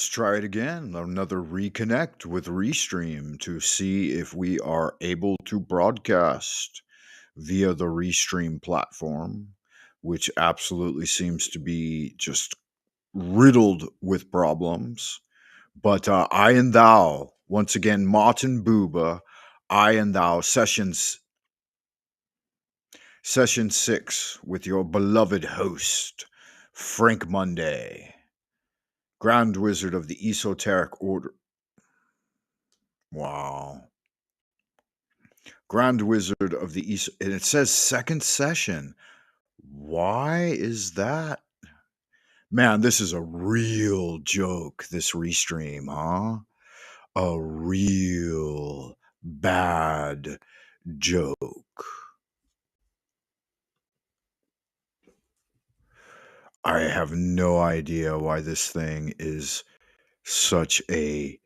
Let's try it again. Another reconnect with Restream to see if we are able to broadcast via the Restream platform, which absolutely seems to be just riddled with problems. But I and thou, once again, Martin Booba, I and thou, session 6 with your beloved host, Frank Monday, Grand Wizard of the Esoteric Order. Wow. Grand Wizard of the East. And it says second session. Why is that? Man, this is a real joke, this restream, huh? A real bad joke. I have no idea why this thing is such a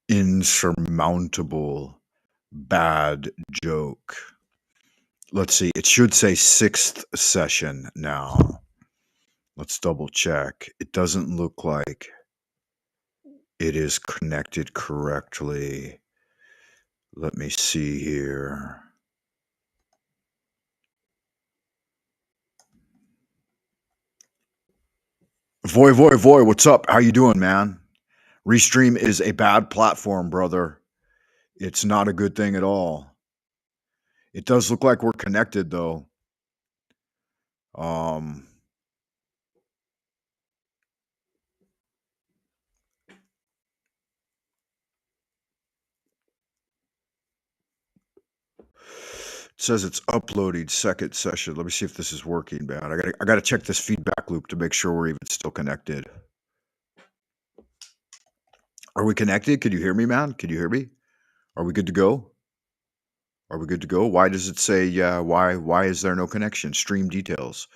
insurmountable bad joke. Let's see. It should say sixth session now. Let's double check. It doesn't look like it is connected correctly. Let me see here. Voy, what's up? How you doing, man? Restream is a bad platform, brother. It's not a good thing at all. It does look like we're connected, though. Um, It says it's uploading second session. Let me see if this is working, man. I gotta check this feedback loop to make sure we're even still connected. Are we connected? Can you hear me, man? Can you hear me? Are we good to go? Are we good to go? Why does it say why is there no connection? Stream details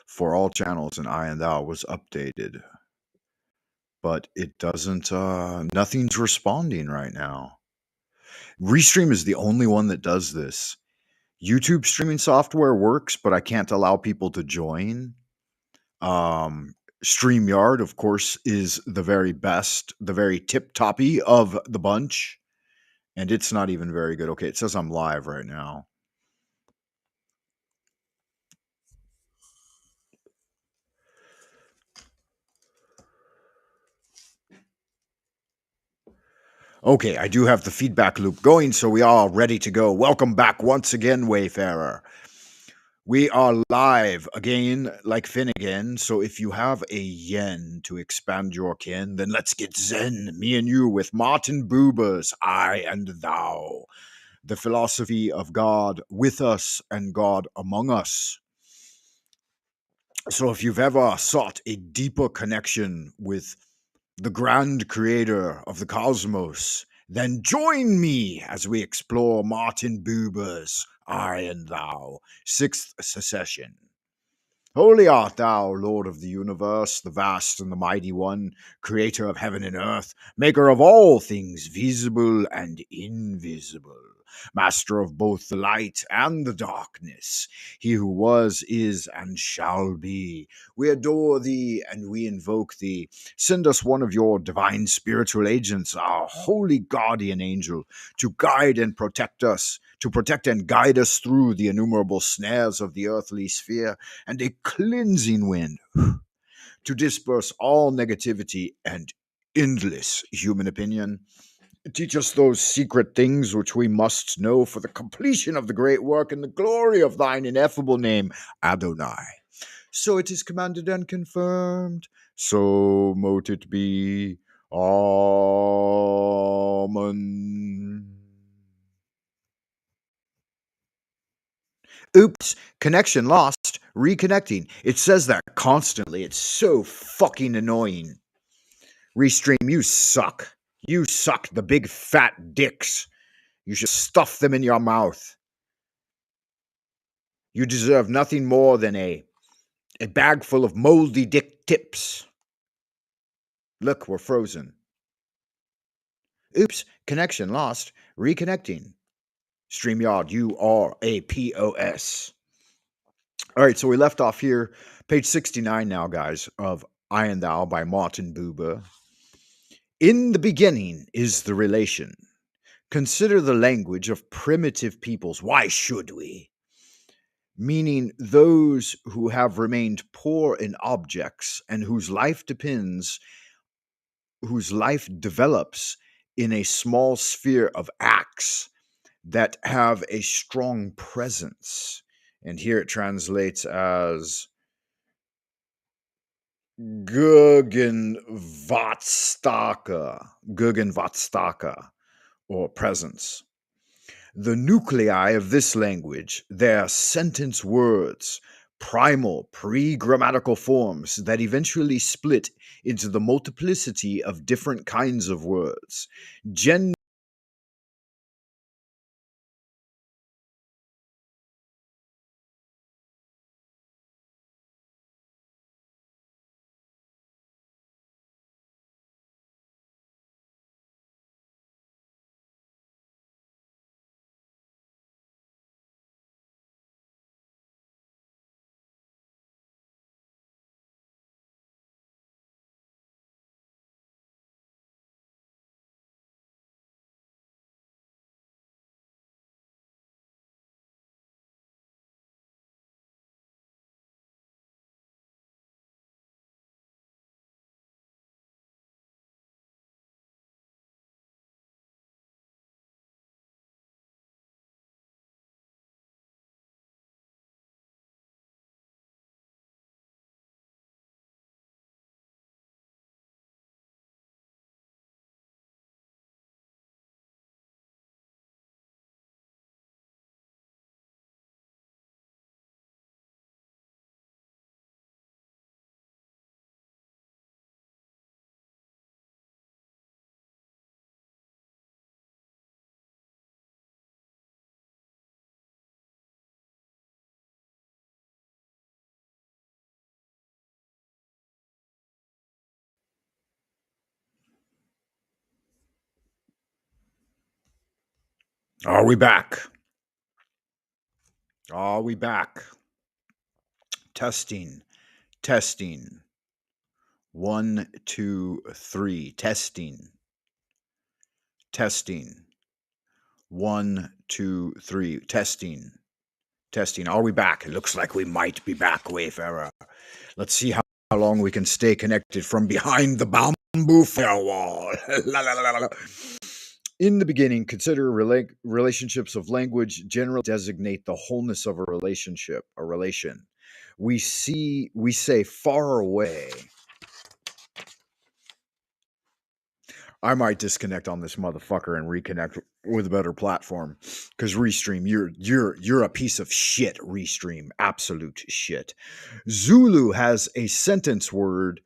for all channels and I and thou was updated. But it doesn't nothing's responding right now. Restream is the only one that does this. YouTube streaming software works, but I can't allow people to join. StreamYard, of course, is the very best, the very tip-toppy of the bunch. And it's not even very good. Okay, it says I'm live right now. Okay, I do have the feedback loop going, so we are ready to go. Welcome back once again, Wayfarer. We are live again, like Finnegan. So if you have a yen to expand your kin, then let's get zen, me and you, with Martin Buber's I and Thou, the philosophy of God with us and God among us. So if you've ever sought a deeper connection with the grand creator of the cosmos, then join me as we explore Martin Buber's I and Thou, sixth secession. Holy art thou, Lord of the universe, the vast and the mighty one, creator of heaven and earth, maker of all things visible and invisible, master of both the light and the darkness, he who was, is, and shall be. We adore thee and we invoke thee. Send us one of your divine spiritual agents, our holy guardian angel, to guide and protect us, to protect and guide us through the innumerable snares of the earthly sphere, and a cleansing wind to disperse all negativity and endless human opinion. Teach us those secret things which we must know for the completion of the great work and the glory of thine ineffable name, Adonai. So it is commanded and confirmed. So mote it be. Amen. Oops, connection lost, reconnecting. It says that constantly. It's so fucking annoying. Restream, you suck. You suck the big fat dicks. You should stuff them in your mouth. You deserve nothing more than a bag full of moldy dick tips. Look, we're frozen. Oops, connection lost, reconnecting. StreamYard, you are a POS. All right, so we left off here, page 69 now, guys, of I and Thou by Martin Buber. In the beginning is the relation. Consider the language of primitive peoples. Why should we? Meaning those who have remained poor in objects and whose life develops in a small sphere of acts that have a strong presence. And here it translates as Guggenvatstaka, or presence. The nuclei of this language, their sentence words, primal, pre grammatical forms that eventually split into the multiplicity of different kinds of words. Are we back? Are we back? Testing, testing. 1, 2, 3. Testing, testing. 1, 2, 3. Testing, testing. Are we back? It looks like we might be back, Wayfarer. Let's see how long we can stay connected from behind the bamboo firewall. La, la, la, la, la. In the beginning, consider relationships of language generally designate the wholeness of a relationship, a relation. We say far away. I might disconnect on this motherfucker and reconnect with a better platform. Because Restream, you're a piece of shit, Restream. Absolute shit. Zulu has a sentence word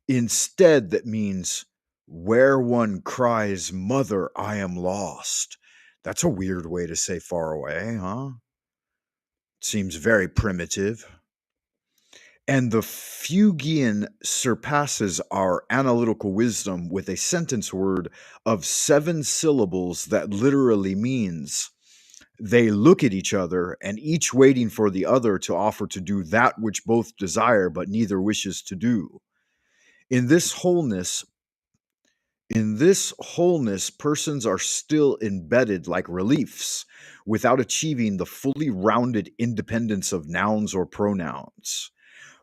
instead that means where one cries, "Mother, I am lost." That's a weird way to say far away, huh? Seems very primitive. And the Fuegian surpasses our analytical wisdom with a sentence word of 7 syllables that literally means they look at each other and each waiting for the other to offer to do that which both desire but neither wishes to do. In this wholeness, persons are still embedded like reliefs without achieving the fully rounded independence of nouns or pronouns.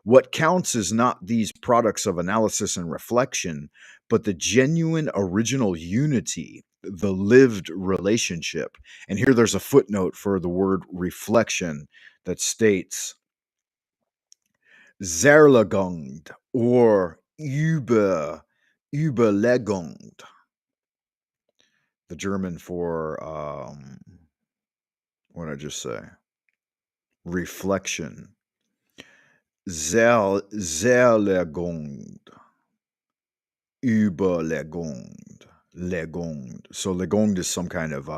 What counts is not these products of analysis and reflection, but the genuine original unity, the lived relationship. And here there's a footnote for the word reflection that states Zerlegung or Überlegung, the German for what did I just say? Reflection. Zerlegung. Überlegung. Legung. So Legung is some kind of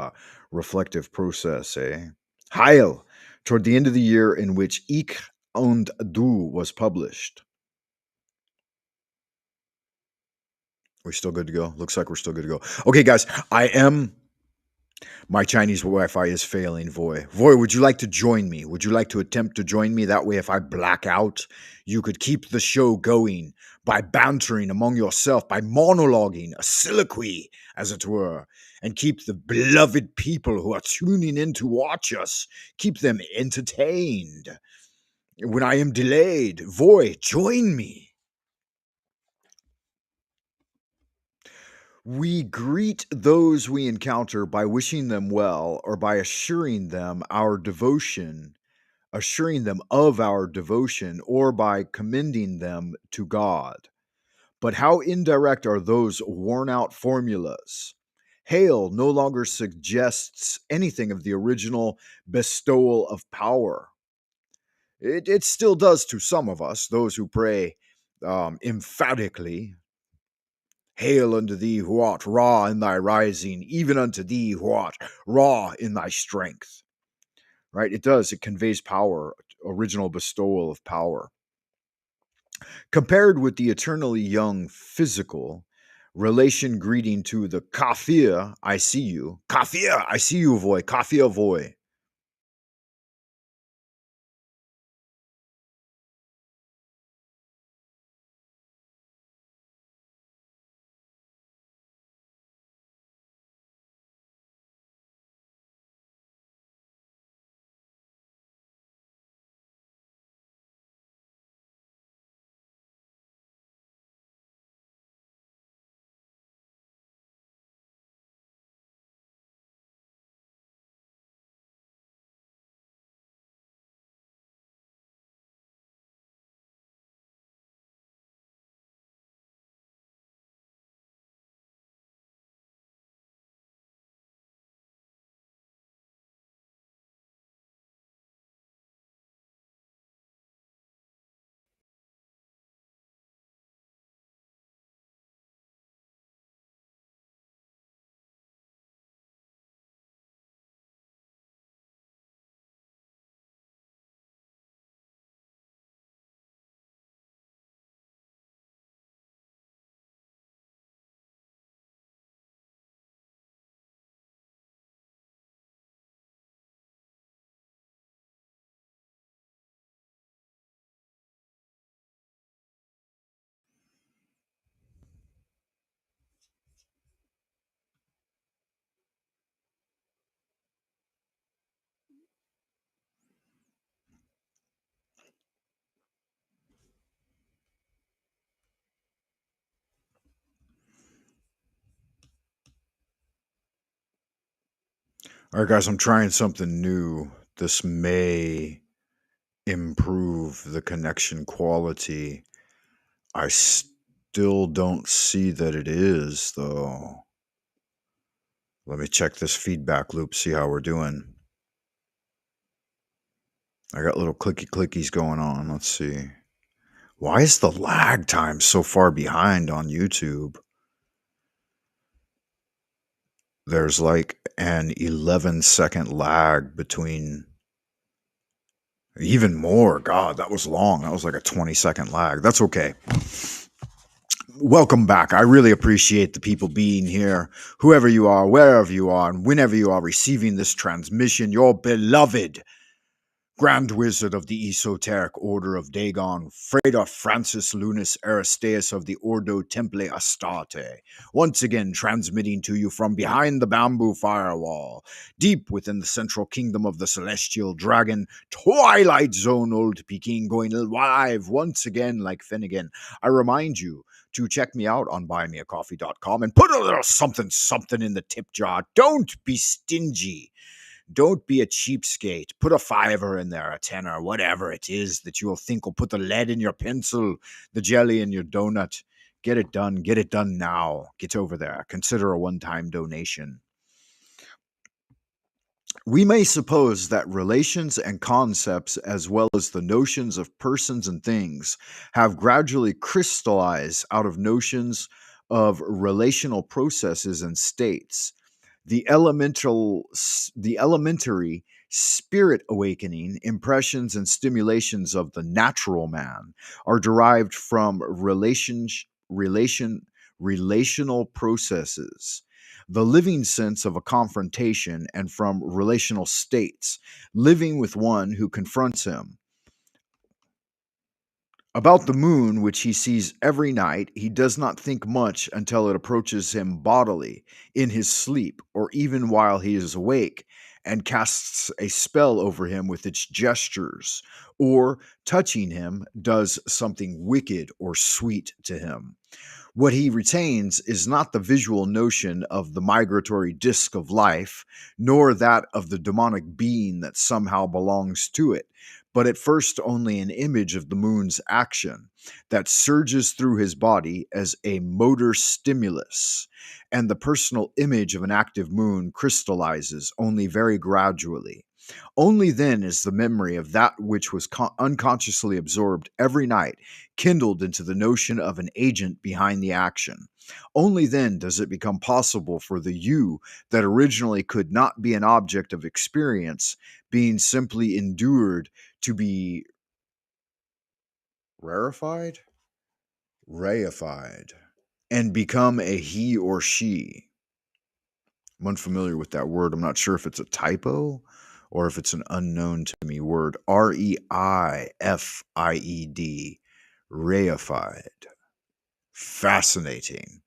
reflective process, eh? Heil, toward the end of the year in which Ich und Du was published. We're still good to go. Looks like we're still good to go. Okay, guys, I am My Chinese Wi-Fi is failing, Voy. Voy, would you like to join me? Would you like to attempt to join me? That way, if I black out, you could keep the show going by bantering among yourself, by monologuing, a soliloquy, as it were, and keep the beloved people who are tuning in to watch us, keep them entertained. When I am delayed, Voy, join me. We greet those we encounter by wishing them well or by assuring them of our devotion, or by commending them to God. But how indirect are those worn out formulas? Hail no longer suggests anything of the original bestowal of power. It still does to some of us, those who pray emphatically. Hail unto thee who art raw in thy rising, even unto thee who art raw in thy strength. Right? It does. It conveys power, original bestowal of power. Compared with the eternally young physical relation greeting to the kafir, I see you. Kafir, I see you, voy. Kafir, voy. All right, guys, I'm trying something new. This may improve the connection quality. I still don't see that it is, though. Let me check this feedback loop, see how we're doing. I got little clicky clickies going on. Let's see. Why is the lag time so far behind on YouTube? There's like an 11-second lag between, even more. God, that was long. That was like a 20-second lag. That's okay. Welcome back. I really appreciate the people being here, whoever you are, wherever you are, and whenever you are receiving this transmission. Your beloved Grand Wizard of the Esoteric Order of Dagon, Freda Francis Lunis Aristeas of the Ordo Temple Astarte, once again transmitting to you from behind the bamboo firewall, deep within the central kingdom of the Celestial Dragon, Twilight Zone Old Peking, going live once again like Finnegan. I remind you to check me out on buymeacoffee.com and put a little something something in the tip jar. Don't be stingy. Don't be a cheapskate. Put a fiver in there, a tenner, whatever it is that you will think will put the lead in your pencil, the jelly in your donut. Get it done. Get it done now. Get over there. Consider a one-time donation. We may suppose that relations and concepts, as well as the notions of persons and things, have gradually crystallized out of notions of relational processes and states. The elementary spirit awakening impressions and stimulations of the natural man are derived from relational processes. the living sense of a confrontation, and from relational states, living with one who confronts him. About the moon, which he sees every night, he does not think much until it approaches him bodily, in his sleep, or even while he is awake, and casts a spell over him with its gestures, or, touching him, does something wicked or sweet to him. What he retains is not the visual notion of the migratory disk of life, nor that of the demonic being that somehow belongs to it, but at first only an image of the moon's action that surges through his body as a motor stimulus, and the personal image of an active moon crystallizes only very gradually. Only then is the memory of that which was unconsciously absorbed every night kindled into the notion of an agent behind the action. Only then does it become possible for the you that originally could not be an object of experience, being simply endured, to be rarefied, reified, and become a he or she. I'm unfamiliar with that word. I'm not sure if it's a typo or if it's an unknown to me word. Reified. Reified. Fascinating.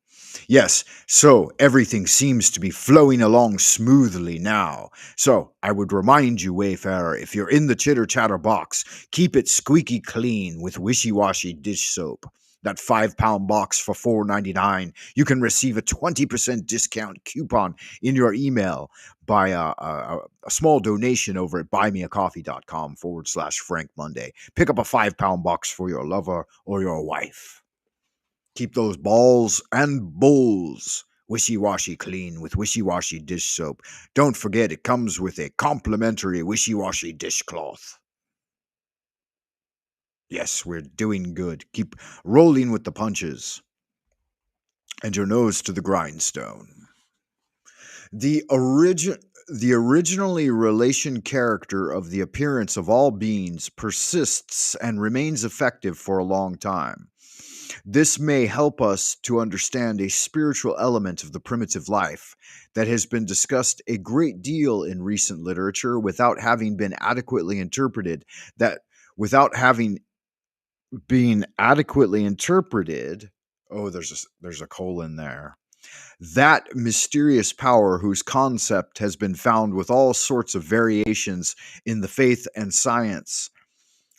Yes, so everything seems to be flowing along smoothly now. So I would remind you, Wayfarer, if you're in the chitter chatter box, keep it squeaky clean with wishy-washy dish soap. That 5-pound box for $4.99. You can receive a 20% discount coupon in your email by a small donation over at buymeacoffee.com/Frank Monday. Pick up a 5-pound box for your lover or your wife. Keep those balls and bowls wishy-washy clean with wishy-washy dish soap. Don't forget it comes with a complimentary wishy-washy dishcloth. Yes, we're doing good. Keep rolling with the punches. And your nose to the grindstone. The originally relation character of the appearance of all beings persists and remains effective for a long time. This may help us to understand a spiritual element of the primitive life that has been discussed a great deal in recent literature without having been adequately interpreted. Without having been adequately interpreted, oh, there's a colon there. That mysterious power whose concept has been found with all sorts of variations in the faith and science.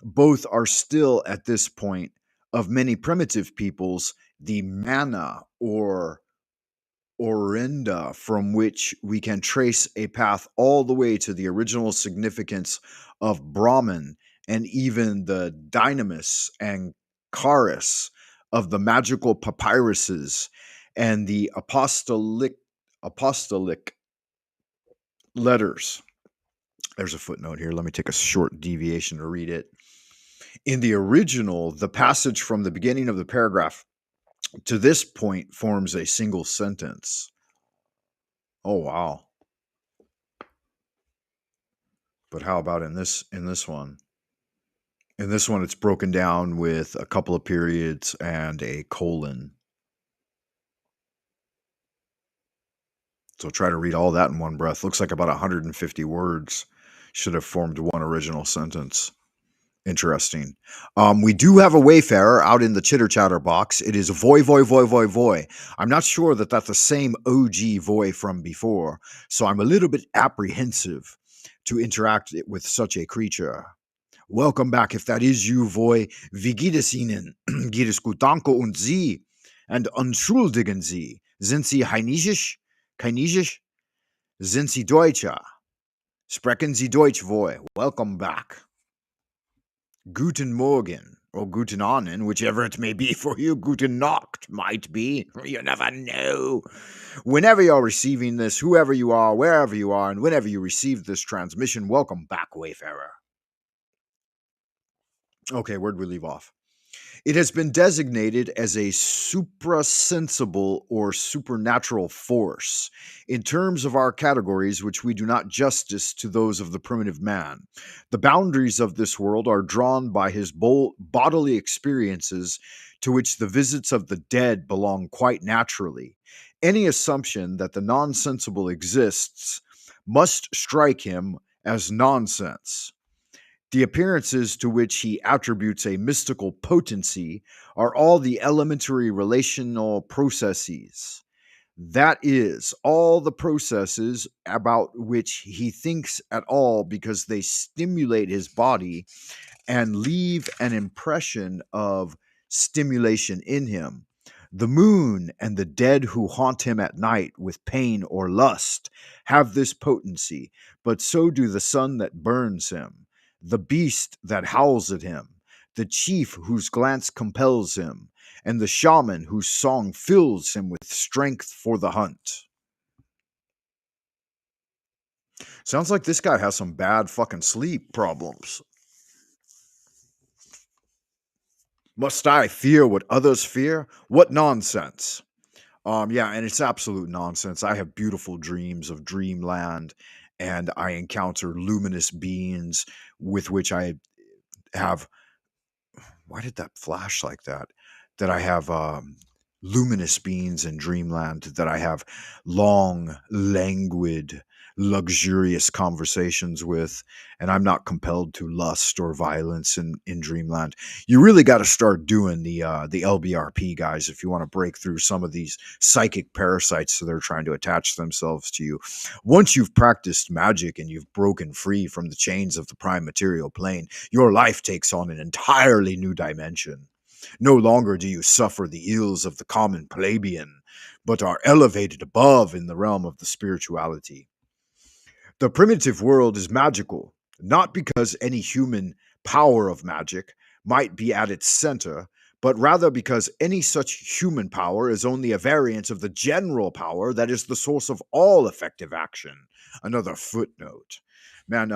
Both are still at this point of many primitive peoples the manna or orenda from which we can trace a path all the way to the original significance of Brahman and even the dynamis and charis of the magical papyruses and the apostolic letters. There's a footnote here. Let me take a short deviation to read it. In the original, the passage from the beginning of the paragraph to this point forms a single sentence. Oh wow. But how about in this one? In this one it's broken down with a couple of periods and a colon. So try to read all that in one breath. Looks like about 150 words should have formed one original sentence. Interesting. We do have a Wayfarer out in the chitter chatter box. It is Voy. I'm not sure that that's the same OG Voy from before, so I'm a little bit apprehensive to interact with such a creature. Welcome back, if that is you, Voy. Wie geht es Ihnen? Geht es gut, danke und Sie? And entschuldigen Sie, sind Sie Chinesisch? Chinesisch? Sind Sie Deutscher? Sprechen Sie Deutsch, Voy. Welcome back. Guten Morgen, or Guten Abend, whichever it may be for you. Guten Nacht might be. You never know. Whenever you're receiving this, whoever you are, wherever you are, and whenever you receive this transmission, welcome back, Wayfarer. Okay, where'd we leave off? It has been designated as a suprasensible or supernatural force in terms of our categories, which we do not justice to those of the primitive man. The boundaries of this world are drawn by his bodily experiences, to which the visits of the dead belong quite naturally, Any assumption that the nonsensible exists must strike him as nonsense. The appearances to which he attributes a mystical potency are all the elementary relational processes. That is, all the processes about which he thinks at all because they stimulate his body and leave an impression of stimulation in him. The moon and the dead who haunt him at night with pain or lust have this potency, but so do the sun that burns him, the beast that howls at him, the chief whose glance compels him, and the shaman whose song fills him with strength for the hunt. Sounds like this guy has some bad fucking sleep problems. Must I fear what others fear? What nonsense. Yeah, and it's absolute nonsense. I have beautiful dreams of Dreamland, and I encounter luminous beings with which I have. Why did that flash like that? That I have luminous beings in Dreamland, that I have long, languid, luxurious conversations with, and I'm not compelled to lust or violence in Dreamland. You really got to start doing the LBRP, guys, if you want to break through some of these psychic parasites that are trying to attach themselves to you. Once you've practiced magic and you've broken free from the chains of the prime material plane, your life takes on an entirely new dimension. No longer do you suffer the ills of the common plebeian, but are elevated above in the realm of the spirituality. The primitive world is magical, not because any human power of magic might be at its center, but rather because any such human power is only a variant of the general power that is the source of all effective action. Another footnote. Man,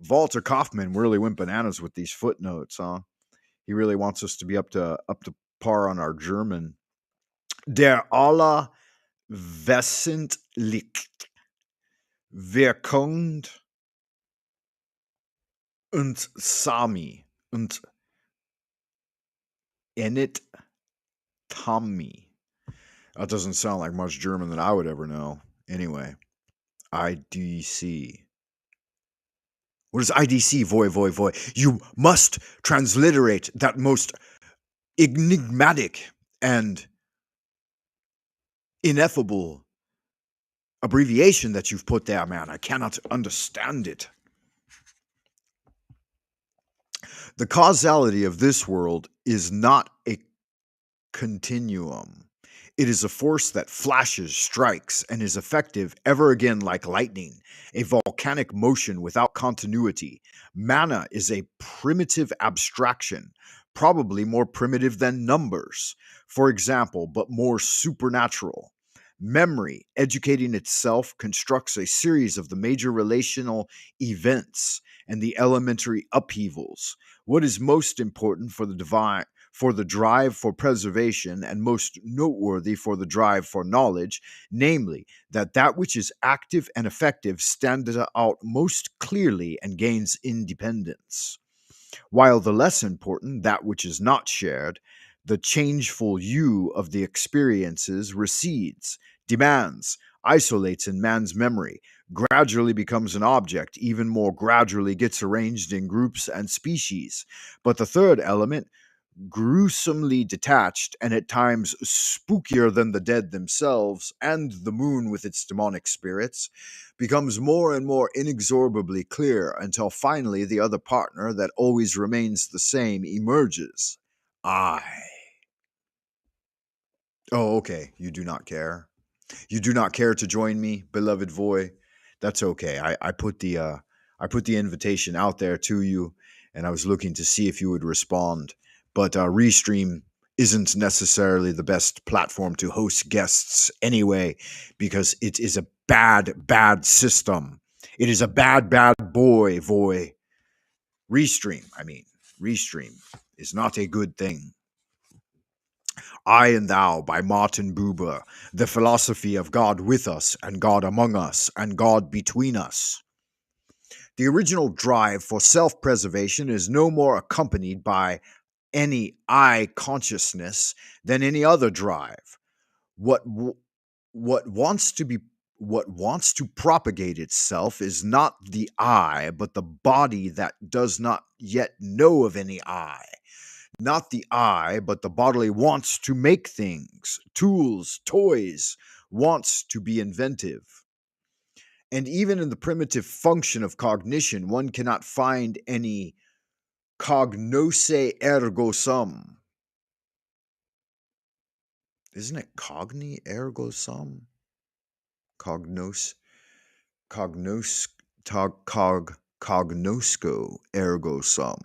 Walter Kaufman really went bananas with these footnotes, huh? He really wants us to be up to par on our German. Der aller wesentlich Wirkung und Sami und Enit Tommy. That doesn't sound like much German that I would ever know. Anyway, IDC. What is IDC? Voy. You must transliterate that most enigmatic and ineffable abbreviation that you've put there, man. I cannot understand it. The causality of this world is not a continuum. It is a force that flashes, strikes, and is effective ever again like lightning, a volcanic motion without continuity. Mana is a primitive abstraction, probably more primitive than numbers, for example, but more supernatural. Memory, educating itself, constructs a series of the major relational events and the elementary upheavals. What is most important for the divine, for the drive for preservation, and most noteworthy for the drive for knowledge, namely, that which is active and effective stands out most clearly and gains independence, while the less important, that which is not shared, the changeful you of the experiences recedes, demands, isolates in man's memory, gradually becomes an object, even more gradually gets arranged in groups and species. But the third element, gruesomely detached and at times spookier than the dead themselves and the moon with its demonic spirits, becomes more and more inexorably clear until finally the other partner that always remains the same emerges. I. Oh, okay. You do not care. You do not care to join me, beloved Voy. That's okay. I put the invitation out there to you, and I was looking to see if you would respond. But Restream isn't necessarily the best platform to host guests anyway, because it is a bad system. It is a bad boy, Voy. Restream is not a good thing. I and Thou by Martin Buber, the philosophy of God with us and God among us and God between us. The original drive for self-preservation is no more accompanied by any I consciousness than any other drive. What what wants to be what wants to propagate itself is not the I, but the body that does not yet know of any I. Not the I, but the bodily wants to make things, tools, toys, wants to be inventive. And even in the primitive function of cognition, one cannot find any cognose ergo sum. Isn't it cogni ergo sum? Cognos, cognos, cognosco ergo sum,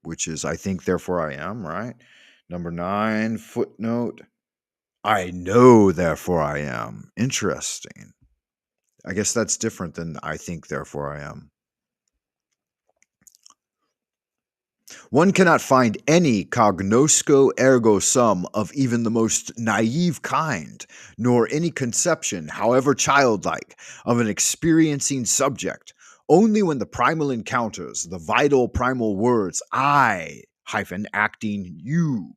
which is I think, therefore I am, right? Number 9, footnote. I know, therefore I am. Interesting. I guess that's different than I think, therefore I am. One cannot find any cognosco ergo sum of even the most naive kind, nor any conception, however childlike, of an experiencing subject, only when the primal encounters the vital primal words I hyphen acting you.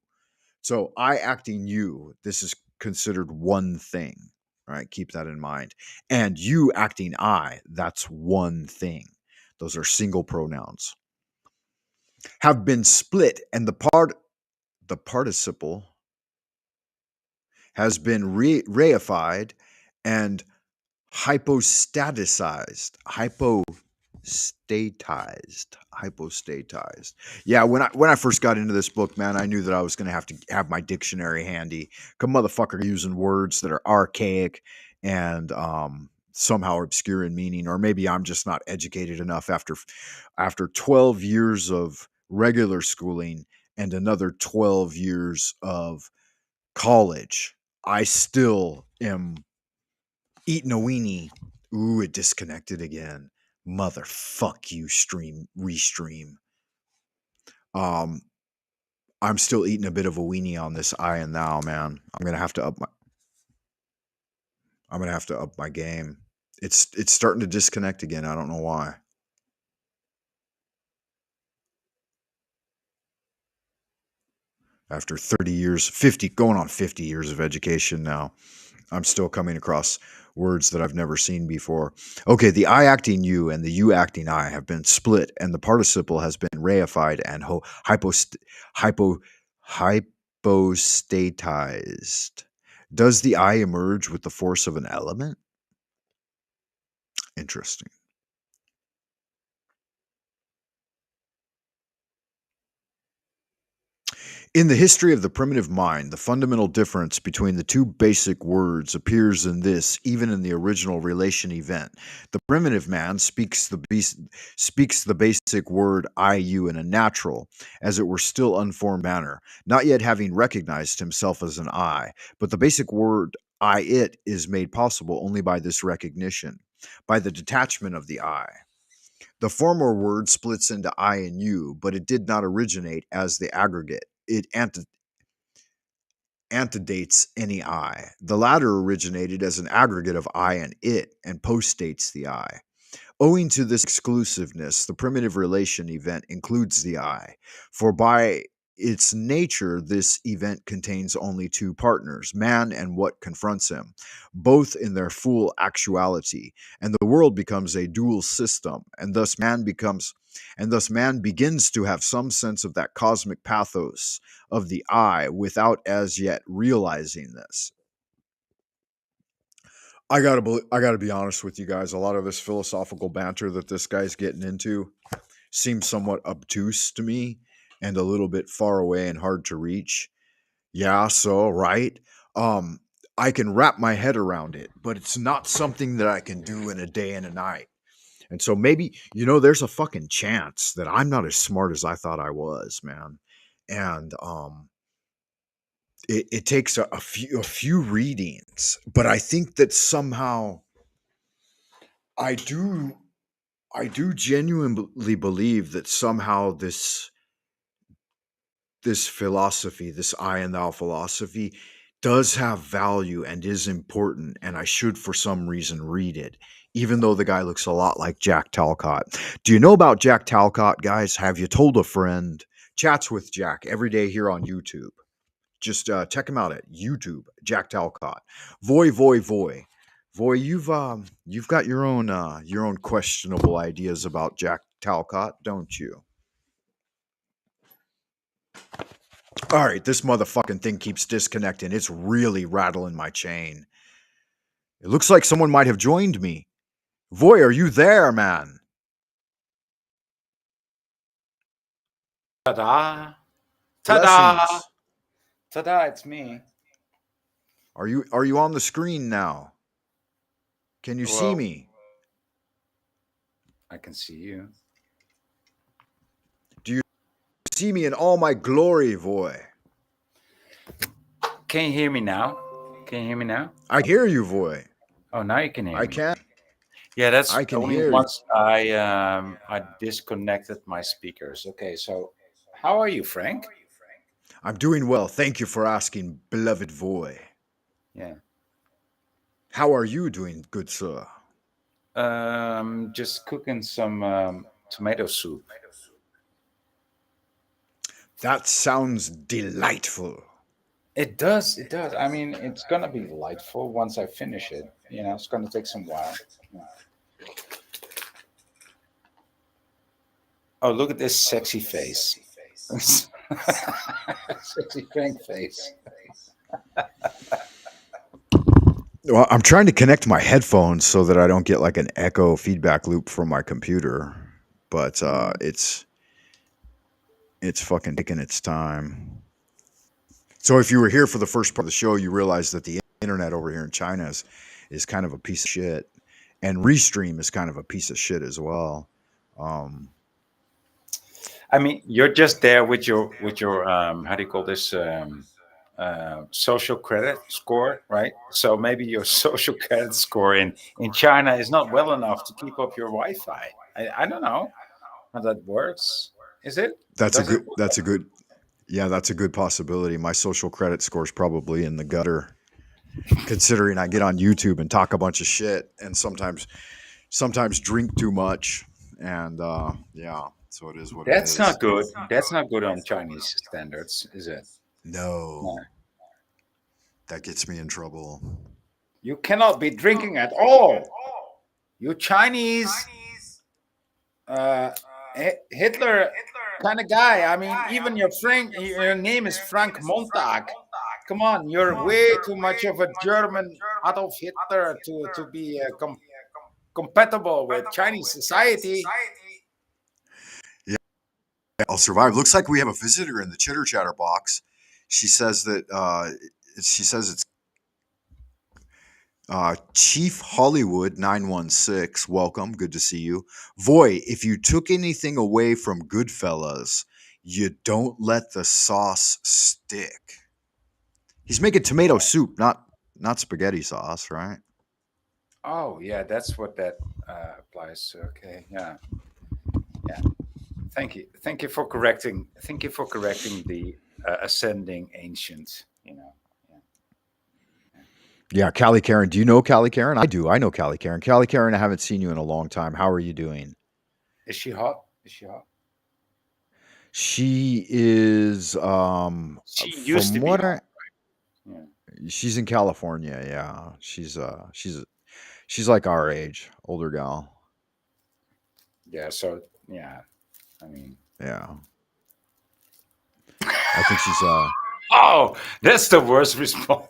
So I acting you, this is considered one thing, right? Keep that in mind. And you acting I, that's one thing. Those are single pronouns. Have been split, and the participle has been reified and hypostatized. Yeah, when I first got into this book, man, I knew that I was going to have my dictionary handy. Come motherfucker using words that are archaic and somehow obscure in meaning, or maybe I'm just not educated enough after 12 years of regular schooling and another 12 years of college. I still am eating a weenie. Ooh, it disconnected again. Motherfuck you, restream. Um, I'm still eating a bit of a weenie on this I and thou, man. I'm gonna have to up my game. It's starting to disconnect again. I don't know why. After 30 years, 50, going on 50 years of education now, I'm still coming across words that I've never seen before. Okay, the I acting you and the you acting I have been split, and the participle has been reified and hypo, hypostatized. Does the I emerge with the force of an element? Interesting. In the history of the primitive mind, the fundamental difference between the two basic words appears in this, even in the original relation event. The primitive man speaks the basic word I, you in a natural, as it were still unformed manner, not yet having recognized himself as an I, but the basic word I, it is made possible only by this recognition, by the detachment of the I. The former word splits into I and you, but it did not originate as the aggregate. It antedates any I. The latter originated as an aggregate of I and it and postdates the I. Owing to this exclusiveness, the primitive relation event includes the I, for by its nature, this event contains only two partners, man and what confronts him, both in their full actuality, and the world becomes a dual system, and thus man begins to have some sense of that cosmic pathos of the I without as yet realizing this. I gotta be honest with you guys. A lot of this philosophical banter that this guy's getting into seems somewhat obtuse to me and a little bit far away and hard to reach. Yeah, so right. Um, I can wrap my head around it, but it's not something that I can do in a day and a night. And so maybe, there's a fucking chance that I'm not as smart as I thought I was, man. And it takes a few readings, but I think that somehow I do I do genuinely believe that somehow this philosophy, this I and thou philosophy, does have value and is important, and I should for some reason read it, even though the guy looks a lot like Jack Talcott. Do you know about Jack Talcott, guys? Have you told a friend? Chats with Jack every day here on YouTube. Just check him out at YouTube, Jack Talcott. Voy, voy, voy. Voy, you've got your own questionable ideas about Jack Talcott, don't you? All right, this motherfucking thing keeps disconnecting. It's really rattling my chain. It looks like someone might have joined me. Voy, are you there, man? Ta-da! Ta-da! Blessings. Ta-da, it's me. Are you on the screen now? Can you see Well, me? I can see you. Do you see me in all my glory, Voy? Can you hear me now? Can you hear me now? I hear you, Voy. Oh, now you can hear I me. can. Yeah, that's I can only hear you. once I disconnected my speakers. Okay, so how are you, Frank? I'm doing well. Thank you for asking, beloved Voy. Yeah. How are you doing, good sir? Just cooking some tomato soup. That sounds delightful. It does. It does. I mean, it's gonna be delightful once I finish it. You know, it's gonna take some while. Yeah. Oh, look at this sexy face. Sexy Frank face. Well, I'm trying to connect my headphones so that I don't get like an echo feedback loop from my computer, but it's fucking taking its time. So if you were here for the first part of the show, you realize that the internet over here in China is kind of a piece of shit, and Restream is kind of a piece of shit as well. I mean, you're just there with your how do you call this social credit score, right? So maybe your social credit score in China is not well enough to keep up your Wi-Fi. I don't know how that works. Is it? That's a Does it? good. Yeah, that's a good possibility. My social credit score's probably in the gutter, considering I get on YouTube and talk a bunch of shit, and sometimes drink too much, and yeah, so it is what it That's is. not good. That's not good on Chinese standards, is it? No, No. that gets me in trouble. You cannot be drinking at all. You Chinese Hitler kind of guy. I mean, even your name is Frank Montag. Come on, you're way too much of a German Adolf Hitler to be compatible with Chinese society. Yeah, I'll survive. Looks like we have a visitor in the chitter chatter box. She says that it's Chief Hollywood 916. Welcome, good to see you. Voy, if you took anything away from Goodfellas, you don't let the sauce stick. He's making tomato soup, not spaghetti sauce, right? Oh yeah, that's what that applies to. Okay, yeah, yeah. Thank you for correcting. Thank you for correcting the ascending ancient. You know. Yeah, Callie Karen. Do you know Callie Karen? I do. I know Callie Karen. Callie Karen, I haven't seen you in a long time. How are you doing? Is she hot? Is she hot? She is She used to from be what hot. I Yeah. she's in California, yeah. She's like our age, older gal. Yeah. So yeah, I mean. Yeah. I think she's Oh, that's the worst response.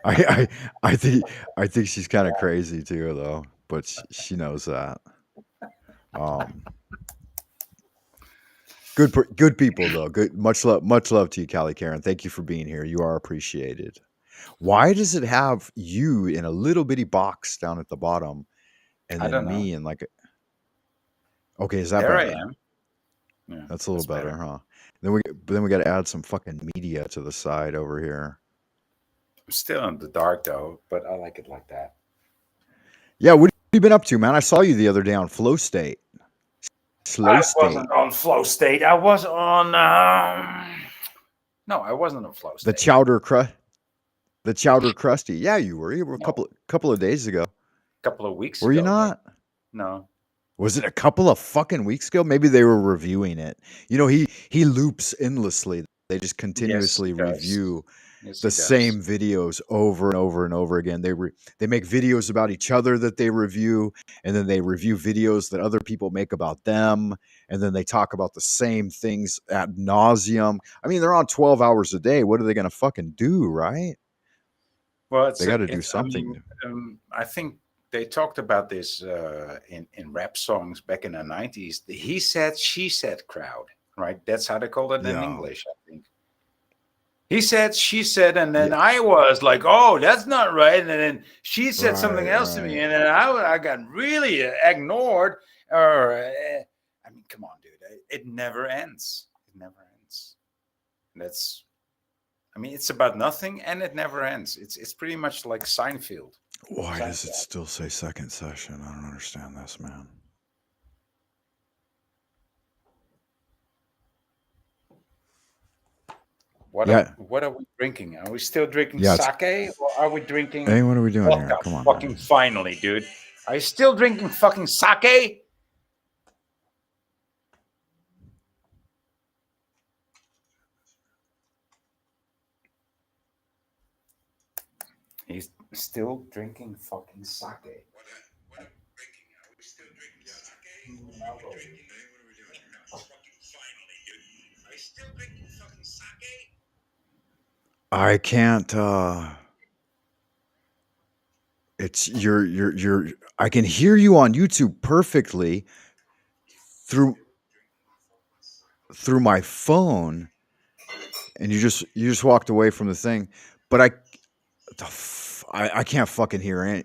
I I think she's kind of crazy too though, but she knows that. Um good people though. Good much love to you, Callie Karen. Thank you for being here. You are appreciated. Why does it have you in a little bitty box down at the bottom and I then don't know. me in like okay, is that There I better? am. Yeah, That's a little that's better, better. huh? Then we got to add some fucking media to the side over here. I'm still in the dark though, but I like it like that. Yeah, what have you been up to, man? I saw you the other day on Flow State. Slow I State. wasn't on flow state. I was on. No, I wasn't on flow The state. chowder crust. The chowder crusty. Yeah, you were. You were a No, couple of days ago. a couple of weeks Were you ago, maybe. not? No. Was it a couple of fucking weeks ago? Maybe they were reviewing it. You know, he loops endlessly. They just Yes, he continuously does. review Yes, the he does. same videos over and over and over again. They make videos about each other that they review, and then they review videos that other people make about them, and then they talk about the same things ad nauseum. I mean, they're on 12 hours a day. What are they going to fucking do, right? Well, They got to do it's. I mean, something. I think they talked about this in rap songs back in the '90s. The he said, she said crowd, right? That's how they called it in Yeah. English, I think. He said, she said, and then Yeah. I was like, "Oh, that's not right." And then she said something Right, else to me, right. and then I got really ignored. Or, I mean, come on, dude, it never ends. It never ends. That's, I mean, it's about nothing, and it never ends. It's pretty much like Seinfeld. Why does it Seinfeld. still say second session? I don't understand this, man. Yeah. What are we drinking? Are we still drinking Yeah, it's sake, or are we drinking hey, what are we doing here? vodka? Come on, Fucking man. finally, dude. Are you still drinking fucking sake? He's still drinking fucking sake. I can't it's you're I can hear you on YouTube perfectly through through my phone, and you just walked away from the thing, but I can't fucking hear any.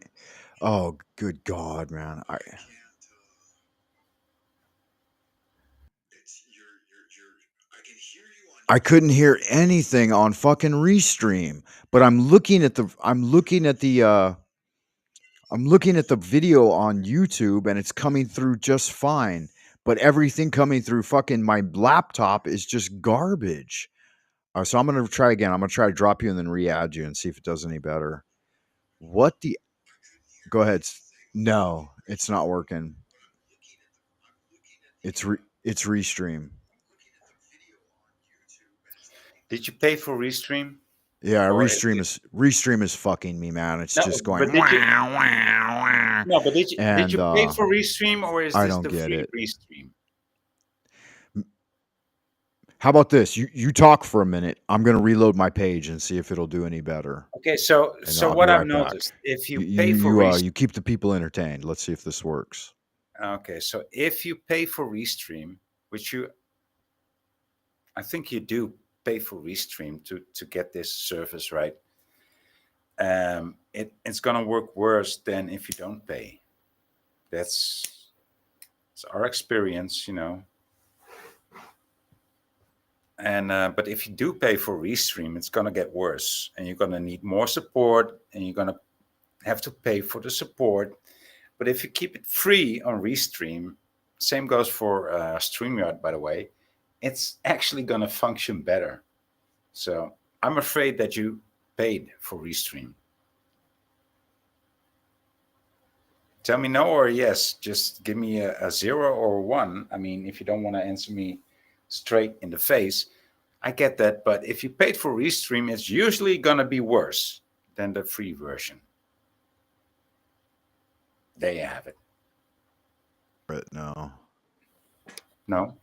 Oh, good God, man. I couldn't hear anything on fucking Restream, but I'm looking at the video on YouTube and it's coming through just fine. But everything coming through fucking my laptop is just garbage. So I'm gonna try again. I'm gonna try to drop you and then re-add you and see if it does any better. What the? Go ahead. No, it's not working. It's Restream. Did you pay for Restream, Yeah, or is it, Restream is fucking me, man. It's no? just going But did you, wah, wah, wah, no? But did and you pay for Restream, or is I this don't the get free it. Restream? How about this? You talk for a minute. I'm gonna reload my page and see if it'll do any better, Okay, so and then I'll be what I've right back. noticed, if you pay for Restream, You keep the people entertained. Let's see if this works. okay, so if you pay for Restream, which you, I think you do pay for Restream to get this service right, it's gonna work worse than if you don't pay. That's it's our experience, you know. And but if you do pay for Restream, it's gonna get worse, and you're gonna need more support, and you're gonna have to pay for the support. But if you keep it free on Restream, same goes for StreamYard, by the way, it's actually gonna function better. So I'm afraid that you paid for Restream. Tell me no or yes. Just give me a zero or one. I mean, if you don't want to answer me straight in the face, I get that. But if you paid for Restream, it's usually going to be worse than the free version. There you have it. But no, No?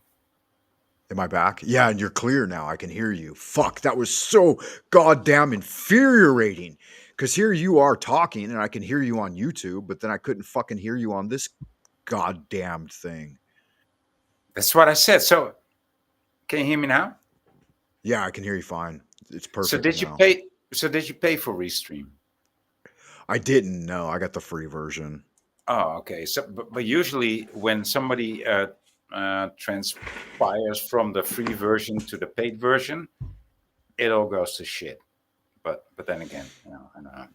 am I back? Yeah, and you're clear now. I can hear you. Fuck, that was so goddamn infuriating. Because here you are talking, and I can hear you on YouTube, but then I couldn't fucking hear you on this goddamn thing. That's what I said. So can you hear me now? Yeah, I can hear you fine. It's So perfect did you now. pay? So did you pay for Restream? I didn't know. I got the free version. Oh, okay. So, but usually when somebody transpires from the free version to the paid version, it all goes to shit. But then again, you know, I don't know.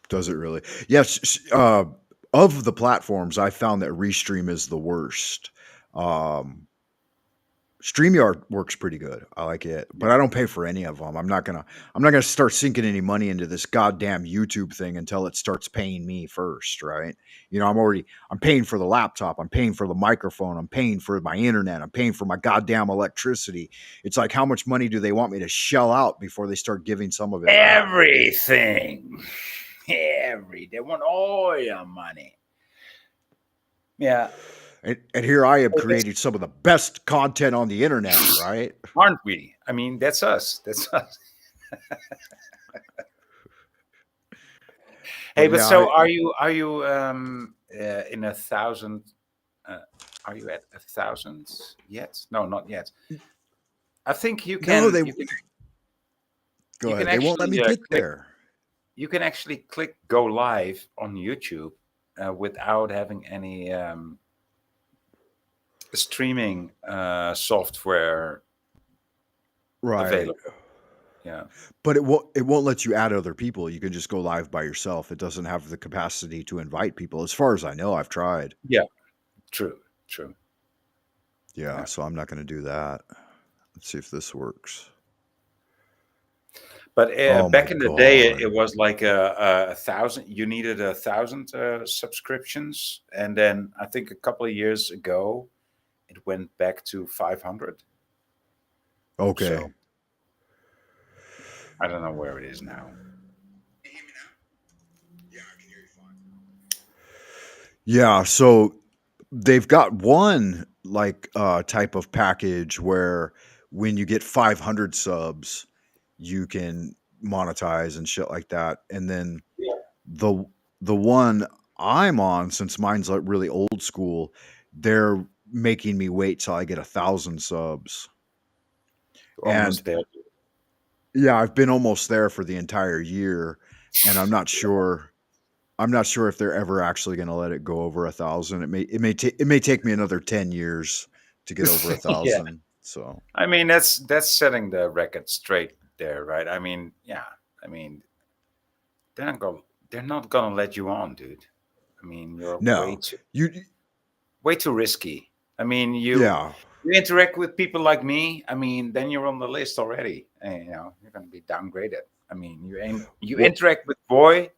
Does it really? Yes. Of the platforms, I found that Restream is the worst. Um, StreamYard works pretty good. I like it, but Yeah. I don't pay for any of them. I'm not gonna start sinking any money into this goddamn YouTube thing until it starts paying me first, right? You know, I'm paying for the laptop, I'm paying for the microphone, I'm paying for my internet, I'm paying for my goddamn electricity. It's like how much money do they want me to shell out before they start giving some of it back? Everything. They want all your money. Yeah. And here I have Hey, created some of the best content on the internet, right? aren't we? I mean, that's us. That's us. Hey, But but yeah, so are you in 1,000? Uh, are you at 1,000 yet? No, not yet. I think you no, can they you can go you can ahead. They won't let actually me get click. there. You can actually click go live on YouTube without having any streaming software Right. available. Yeah, But it won't let you add other people. You can just go live by yourself. It doesn't have the capacity to invite people. As far as I know, I've tried. yeah, true, true. Yeah, Yeah. so I'm not going to do that. Let's see if this works. But Oh my back in the day, god. it was like a thousand. You needed 1,000 subscriptions, and then I think a couple of years ago, it went back to 500. Okay. So I don't know where it is now. Yeah, so they've got one like type of package where when you get 500 subs, you can monetize and shit like that. And then Yeah, the the one I'm on, since mine's like really old school, they're making me wait till I get 1,000 subs. And almost there. yeah, I've been almost there for the entire year, and I'm not sure if they're ever actually going to let it go over 1,000. It may take me another 10 years to get over a Yeah, thousand. So I mean that's setting the record straight there, right? I mean, yeah, I mean they're not gonna they're not gonna let you on, dude. I mean you're no, you way too risky. I mean yeah. you interact with people like me. I mean then you're on the list already, and you know you're gonna be downgraded. I mean you Well, interact with boy,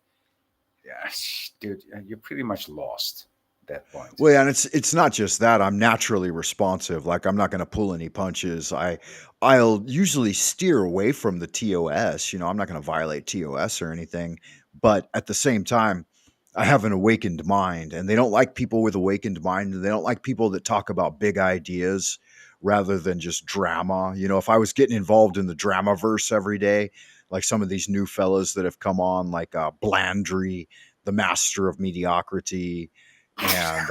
yeah, dude, you're pretty much lost at that point. Well, yeah, and it's not just that. I'm naturally responsive. Like I'm not going to pull any punches. I'll usually steer away from the TOS. I'm not going to violate TOS or anything. But at the same time, I have an awakened mind, and they don't like people with awakened mind. And they don't like people that talk about big ideas rather than just drama. If I was getting involved in the drama verse every day, like some of these new fellas that have come on, like Blandry, the master of mediocrity, and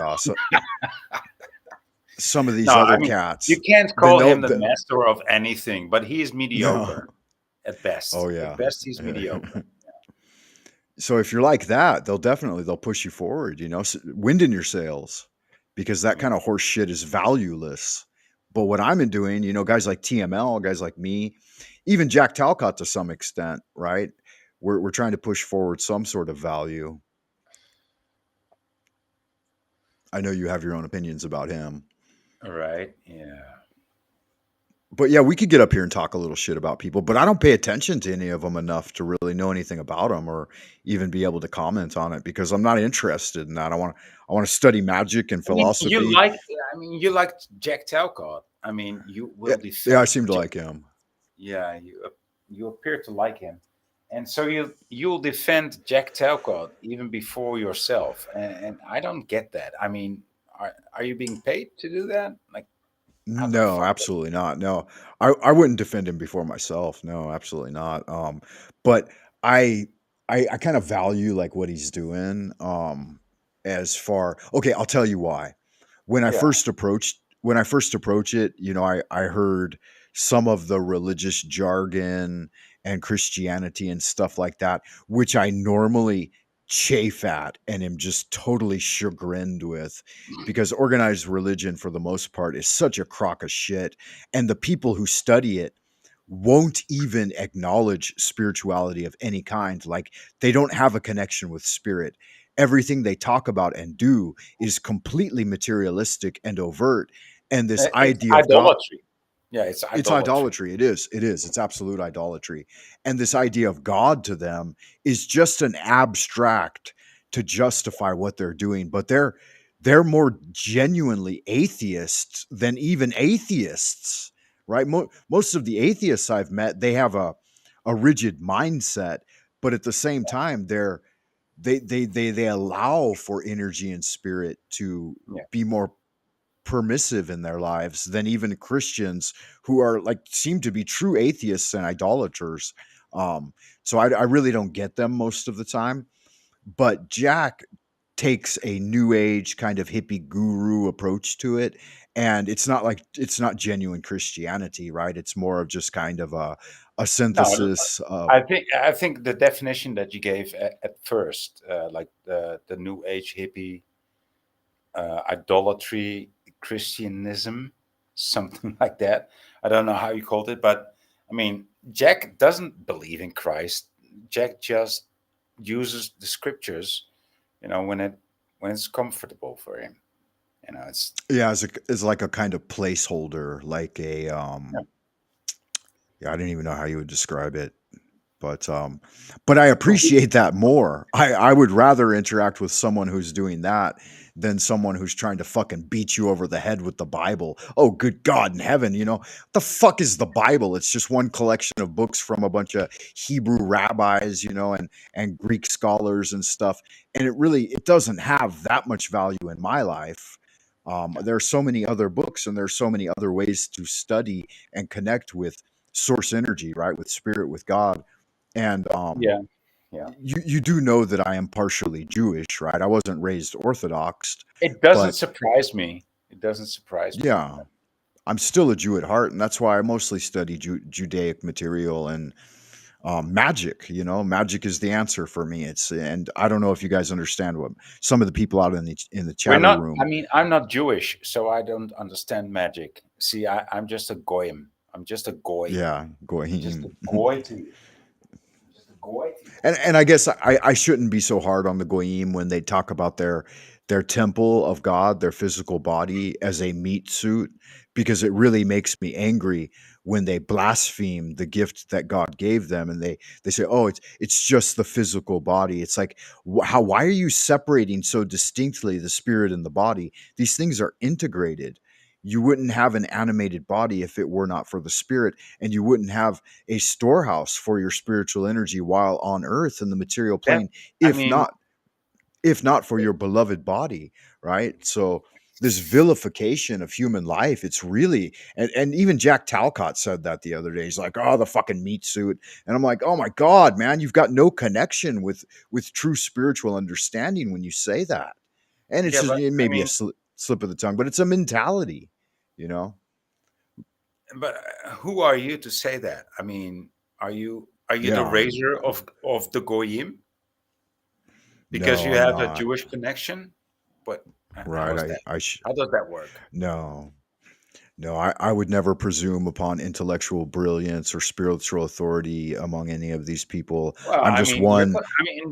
some of No, these I other mean you cats, can't then call they'll him the master of anything, but he's no. mediocre at best. Oh At yeah. best, he's mediocre. So if you're like that, they'll push you forward. Wind in your sails, because that Yeah. kind of horse shit is valueless. But what I'm doing, guys like TML, guys like me, even Jack Talcott to some extent, right? We're trying to push forward some sort of value. I know you have your own opinions about him. All right. Yeah. But yeah, we could get up here and talk a little shit about people, but I don't pay attention to any of them enough to really know anything about them or even be able to comment on it because I'm not interested in that. I want to study magic and I mean, you philosophy. like. I mean, you like Jack Talcott. I mean, you Yeah, will yeah, I defend. seem to like him. Yeah, you appear to like him, and so you'll defend Jack Talcott even before yourself. And I don't get that. I mean, are you being paid to do that? Like, how the No, fuck? absolutely not. No, I wouldn't defend him before myself. No, absolutely not. But I I kind of value like what he's doing. As far okay, I'll tell you why. Yeah. When I first approach it, I heard some of the religious jargon and Christianity and stuff like that, which I normally chafe at and am just totally chagrined with because organized religion for the most part is such a crock of shit, and the people who study it won't even acknowledge spirituality of any kind. Like they don't have a connection with spirit. Everything they talk about and do is completely materialistic and overt. And this It's idea of God, idolatry. Yeah, it's It's idolatry. idolatry. It is. It is. It's absolute idolatry. And this idea of God to them is just an abstract to justify what they're doing. But they're more genuinely atheists than even atheists, right? Most of the atheists I've met, they have a rigid mindset, but at the same time, they allow for energy and spirit to Yeah. be more permissive in their lives than even Christians who are like seem to be true atheists and idolaters. So I really don't get them most of the time. But Jack takes a new age kind of hippie guru approach to it. And it's not genuine Christianity, right? It's more of just kind of a No, synthesis of I think the definition that you gave at first, like the New Age hippie idolatry, Christianism, something like that. I don't know how you called it, but I mean, Jack doesn't believe in Christ. Jack just uses the scriptures, when it's comfortable for him. It's yeah, as like a kind of placeholder, like yeah. yeah, I don't even know how you would describe it. But but I So who- appreciate that more. I would rather interact with someone who's doing that than someone who's trying to fucking beat you over the head with the Bible. Oh, good God in heaven, what the fuck is the Bible? It's just one collection of books from a bunch of Hebrew rabbis, and Greek scholars and stuff. And it doesn't have that much value in my life. yeah, There are so many other books and there's so many other ways to study and connect with source energy, right? With spirit, with God. And yeah, yeah. you do know that I am partially Jewish, right? I wasn't raised Orthodox, It doesn't but surprise me. It doesn't surprise me. yeah, I'm still a Jew at heart, and that's why I mostly study Judaic material and magic. Magic is the answer for me. And I don't know if you guys understand what some of the people out in the We're chatter not. I room. mean, I'm not Jewish, so I don't understand magic. See, I'm just a goyim. I'm just a goy. Yeah, I'm just a Goyim. goy to you. I'm just a goy to you. And I guess I shouldn't be so hard on the goyim when they talk about their temple of God, their physical body as a meat suit, because it really makes me angry when they blaspheme the gift that God gave them, and they say, "Oh, it's just the physical body." It's like, why are you separating so distinctly the spirit and the body? These things are integrated. You wouldn't have an animated body if it were not for the spirit, and you wouldn't have a storehouse for your spiritual energy while on earth in the material That, plane, I if mean, not if not for your beloved body, right? So this vilification of human life, it's really, and even Jack Talcott said that the other day. He's like, "Oh, the fucking meat suit," and I'm like, "Oh my God, man, you've got no connection with true spiritual understanding when you say that." And it's yeah, just but it may I be a mean, slip of the tongue, but it's a mentality, you know. but who are you to say that? I mean, are you the Yeah, raiser of the goyim because no, you I'm have a not. Jewish connection? But how Right? is that? I How does that work? no. No, I would never presume upon intellectual brilliance or spiritual authority among any of these people. Well, I'm I just mean, one.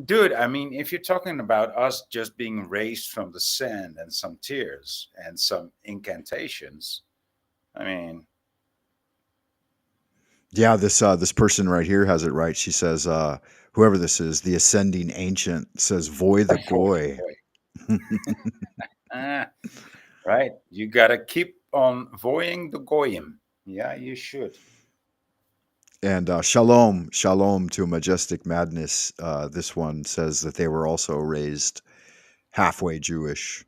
dude. I mean, if you're talking about us just being raised from the sand and some tears and some incantations, I mean, Yeah, this person right here has it right. She says, whoever this is, the ascending ancient says, "Voy the boy, goy." boy, ah, right? You gotta keep on voying the goyim. Yeah, you should. And shalom, shalom to majestic madness. This one says that they were also raised halfway Jewish.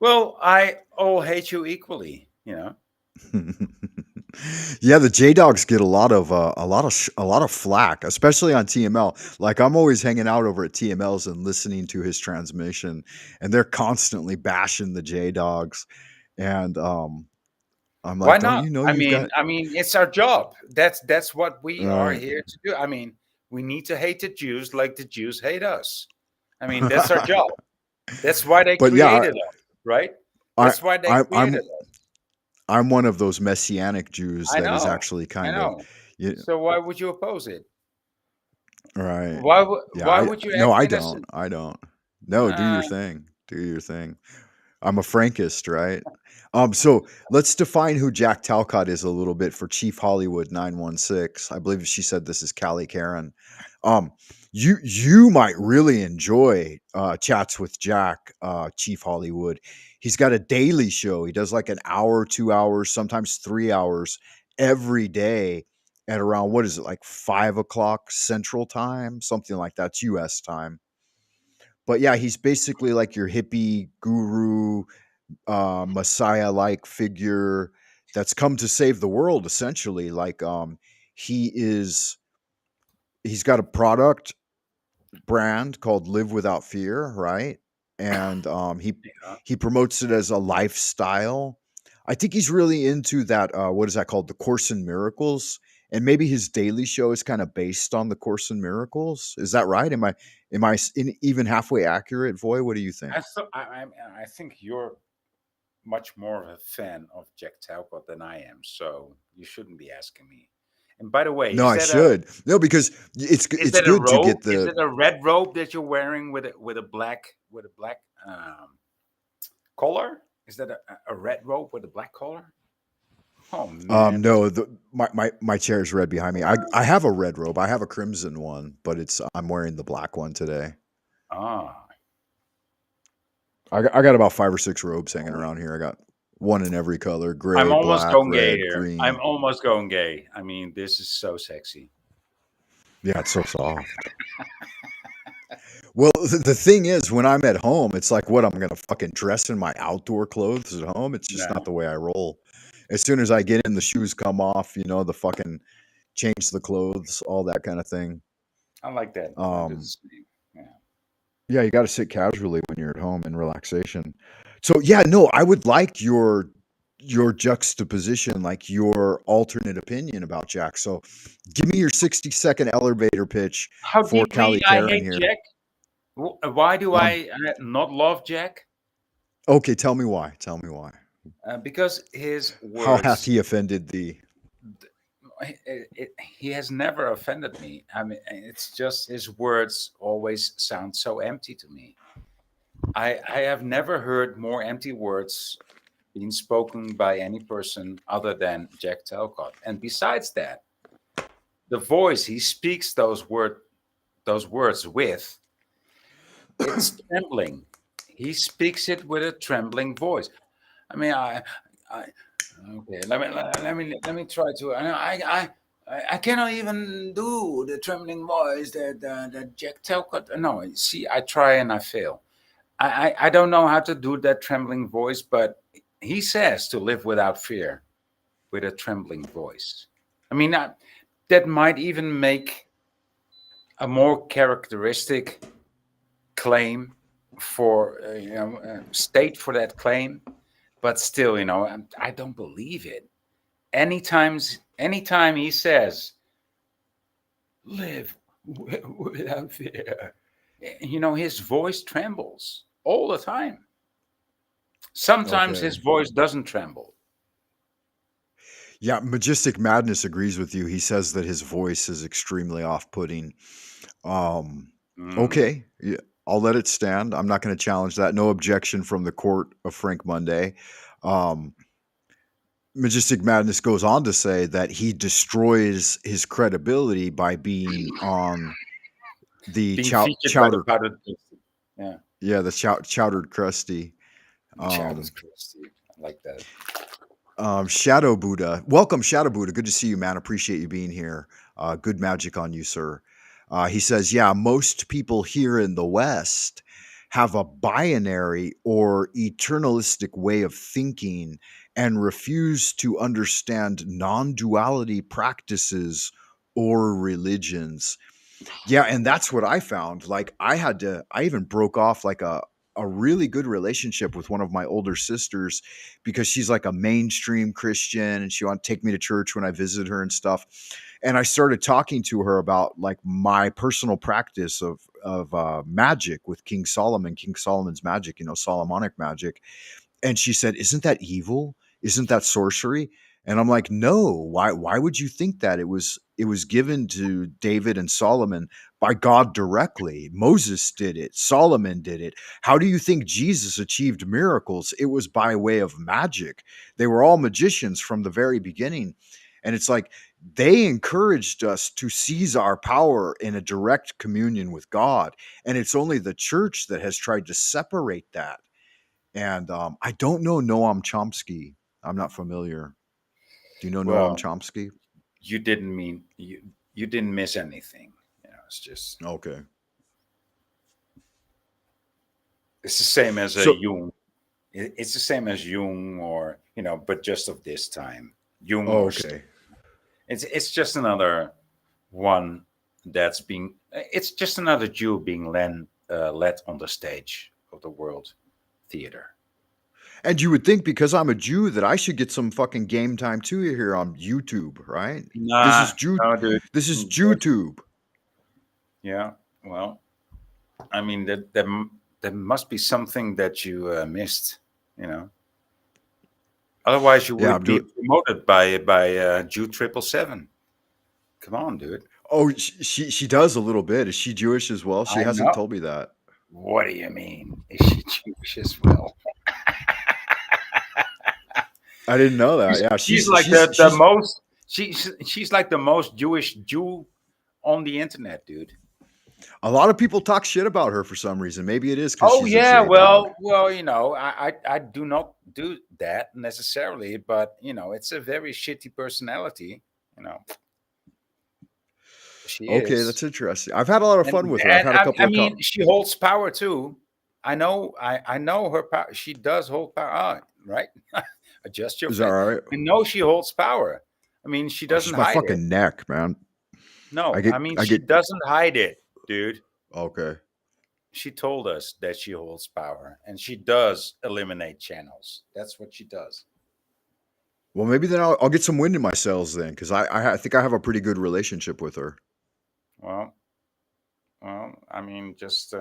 Well, I all hate you equally. Yeah, the J Dogs get a lot of flack, especially on TML. Like I'm always hanging out over at TML's and listening to his transmission, and they're constantly bashing the J Dogs. And I'm Why like, don't not? you know I you've mean, got I mean, it's our job. That's what we are right? here to do. I mean, we need to hate the Jews like the Jews hate us. I mean, that's our job. That's why they But yeah, created us, right? I, That's why they I created I'm us. I'm one of those messianic Jews I that is know, actually I kind of, know. you So why would you oppose it? right. Yeah, Why would you no, act I don't. innocent? I don't. No, do Uh, your thing. Do your thing. I'm a Frankist, right? So let's define who Jack Talcott is a little bit for Chief Hollywood 916. I believe she said this is Callie Karen. Um, you might really enjoy chats with Jack, Chief Hollywood. He's got a daily show. He does like an hour, 2 hours, sometimes 3 hours every day at around what is it, like 5 o'clock Central Time, something like that. It's US time. But yeah, he's basically like your hippie guru, messiah like figure that's come to save the world essentially. Like he is he's got a product brand called Live Without Fear, right? And Yeah. he promotes it as a lifestyle. I think he's really into that what is that called? The Course in Miracles. And maybe his daily show is kind of based on the Course in Miracles. Is that right? Am I even halfway accurate, Voy? What do you think? I think you're much more of a fan of Jack Talcott than I am, so you shouldn't be asking me. And by the way, No, I should. No, because is it's that a good to robe? get Is the it a red robe that you're wearing with a black collar? Is that a red robe with a black collar? Oh man, that's no, my chair is red behind me. I have a red robe. I have a crimson one, but it's I'm wearing the black one today. ah. I got about 5 or 6 robes hanging around here. I got one in every color: I'm gray, almost black, going gay red, here. I'm green. almost going gay. I mean, this is so sexy. Yeah, it's so soft. Well, the thing is, when I'm at home, it's like what I'm gonna fucking dress in my outdoor clothes at home. It's just not No, the way I roll. As soon as I get in, the shoes come off. The fucking change the clothes, all that kind of thing. I like that. I do the Um, same. Yeah. Yeah, you gotta sit casually when you're at home in relaxation. So, yeah, no, I would like your juxtaposition, like your alternate opinion about Jack. So, give me your 60-second elevator pitch How for deeply Callie I Karen hate here. Jack. Why do Um, I not love Jack? okay, tell me why. Tell me why. Because his How hath words, he offended thee? he has never offended me. I mean, it's just his words always sound so empty to me. I have never heard more empty words being spoken by any person other than Jack Talcott. And besides that, the voice he speaks those words with, it's trembling. He speaks it with a trembling voice. I mean, I okay. Let me try to. I cannot even do the trembling voice that Jack Talcott. No, see, I try and I fail. I don't know how to do that trembling voice, but he says to live without fear with a trembling voice. I mean, that might even make a more characteristic claim for state for that claim, but still, I don't believe it. Anytime he says live without fear, his voice trembles all the time. Sometimes his Okay. voice doesn't tremble. Yeah, Majestic Madness agrees with you. He says that his voice is extremely off-putting. Um, Mm. okay. Yeah, I'll let it stand. I'm not going to challenge that. No objection from the court of Frank Monday. Um, Majestic Madness goes on to say that he destroys his credibility by being on the Being featured by the chowder, powdered crusty. Yeah, yeah, the chowdered crusty. child's Um, crusty. I like that. Shadow Buddha, welcome, Shadow Buddha. Good to see you, man. Appreciate you being here. Good magic on you, sir. He says, yeah, most people here in the West have a binary or eternalistic way of thinking and refuse to understand non duality practices or religions. Yeah, and that's what I found. Like I even broke off like a really good relationship with one of my older sisters because she's like a mainstream Christian and she wanted to take me to church when I visit her and stuff. And I started talking to her about like my personal practice of magic with King Solomon's magic, Solomonic magic. And she said, "Isn't that evil? Isn't that sorcery?" And I'm like, no, why would you think that? It was given to David and Solomon by God directly. Moses did it, Solomon did it. How do you think Jesus achieved miracles? It was by way of magic. They were all magicians from the very beginning. And it's like they encouraged us to seize our power in a direct communion with God. And it's only the church that has tried to separate that. And I don't know Noam Chomsky. I'm not familiar. Do you know Noam Well, Chomsky? you didn't mean you didn't miss anything. It's just Okay. it's the same as a So, Jung. It's the same as Jung, or but just of this time, Jung oh, or okay. it's just another one that's being. It's just another Jew being led on the stage of the world theater. And you would think because I'm a Jew that I should get some fucking game time too here on YouTube, right? This is Nah, Jew. no, dude. This is JewTube. Yeah, well, I mean, there must be something that you missed, you know. Otherwise, you Yeah, would I'm be doing. promoted by Jew 777. Come on, dude. Oh, she does a little bit. Is she Jewish as well? She I hasn't know. told me that. What do you mean? Is she Jewish as well? I didn't know that. She's, Yeah, she's she's like she's the she's. most. She's like the most Jewish Jew on the internet, dude. A lot of people talk shit about her for some reason. Maybe it is because Oh she's a yeah, J dog. well, I do not do that necessarily, but it's a very shitty personality. You know, she Okay, is, that's interesting. I've had a lot of and fun with her. I've and had a couple I of. mean, she holds power too. I know her power. She does hold power, right? Adjust your Is that face. all right? I know she holds power. I mean, she Oh, it's doesn't just my hide it. fucking neck, man. I No, get I mean, I she get doesn't hide it, dude. okay. She told us that she holds power, and she does eliminate channels. That's what she does. Well, maybe then I'll get some wind in my sails then, because I think I have a pretty good relationship with her. Well, I mean, just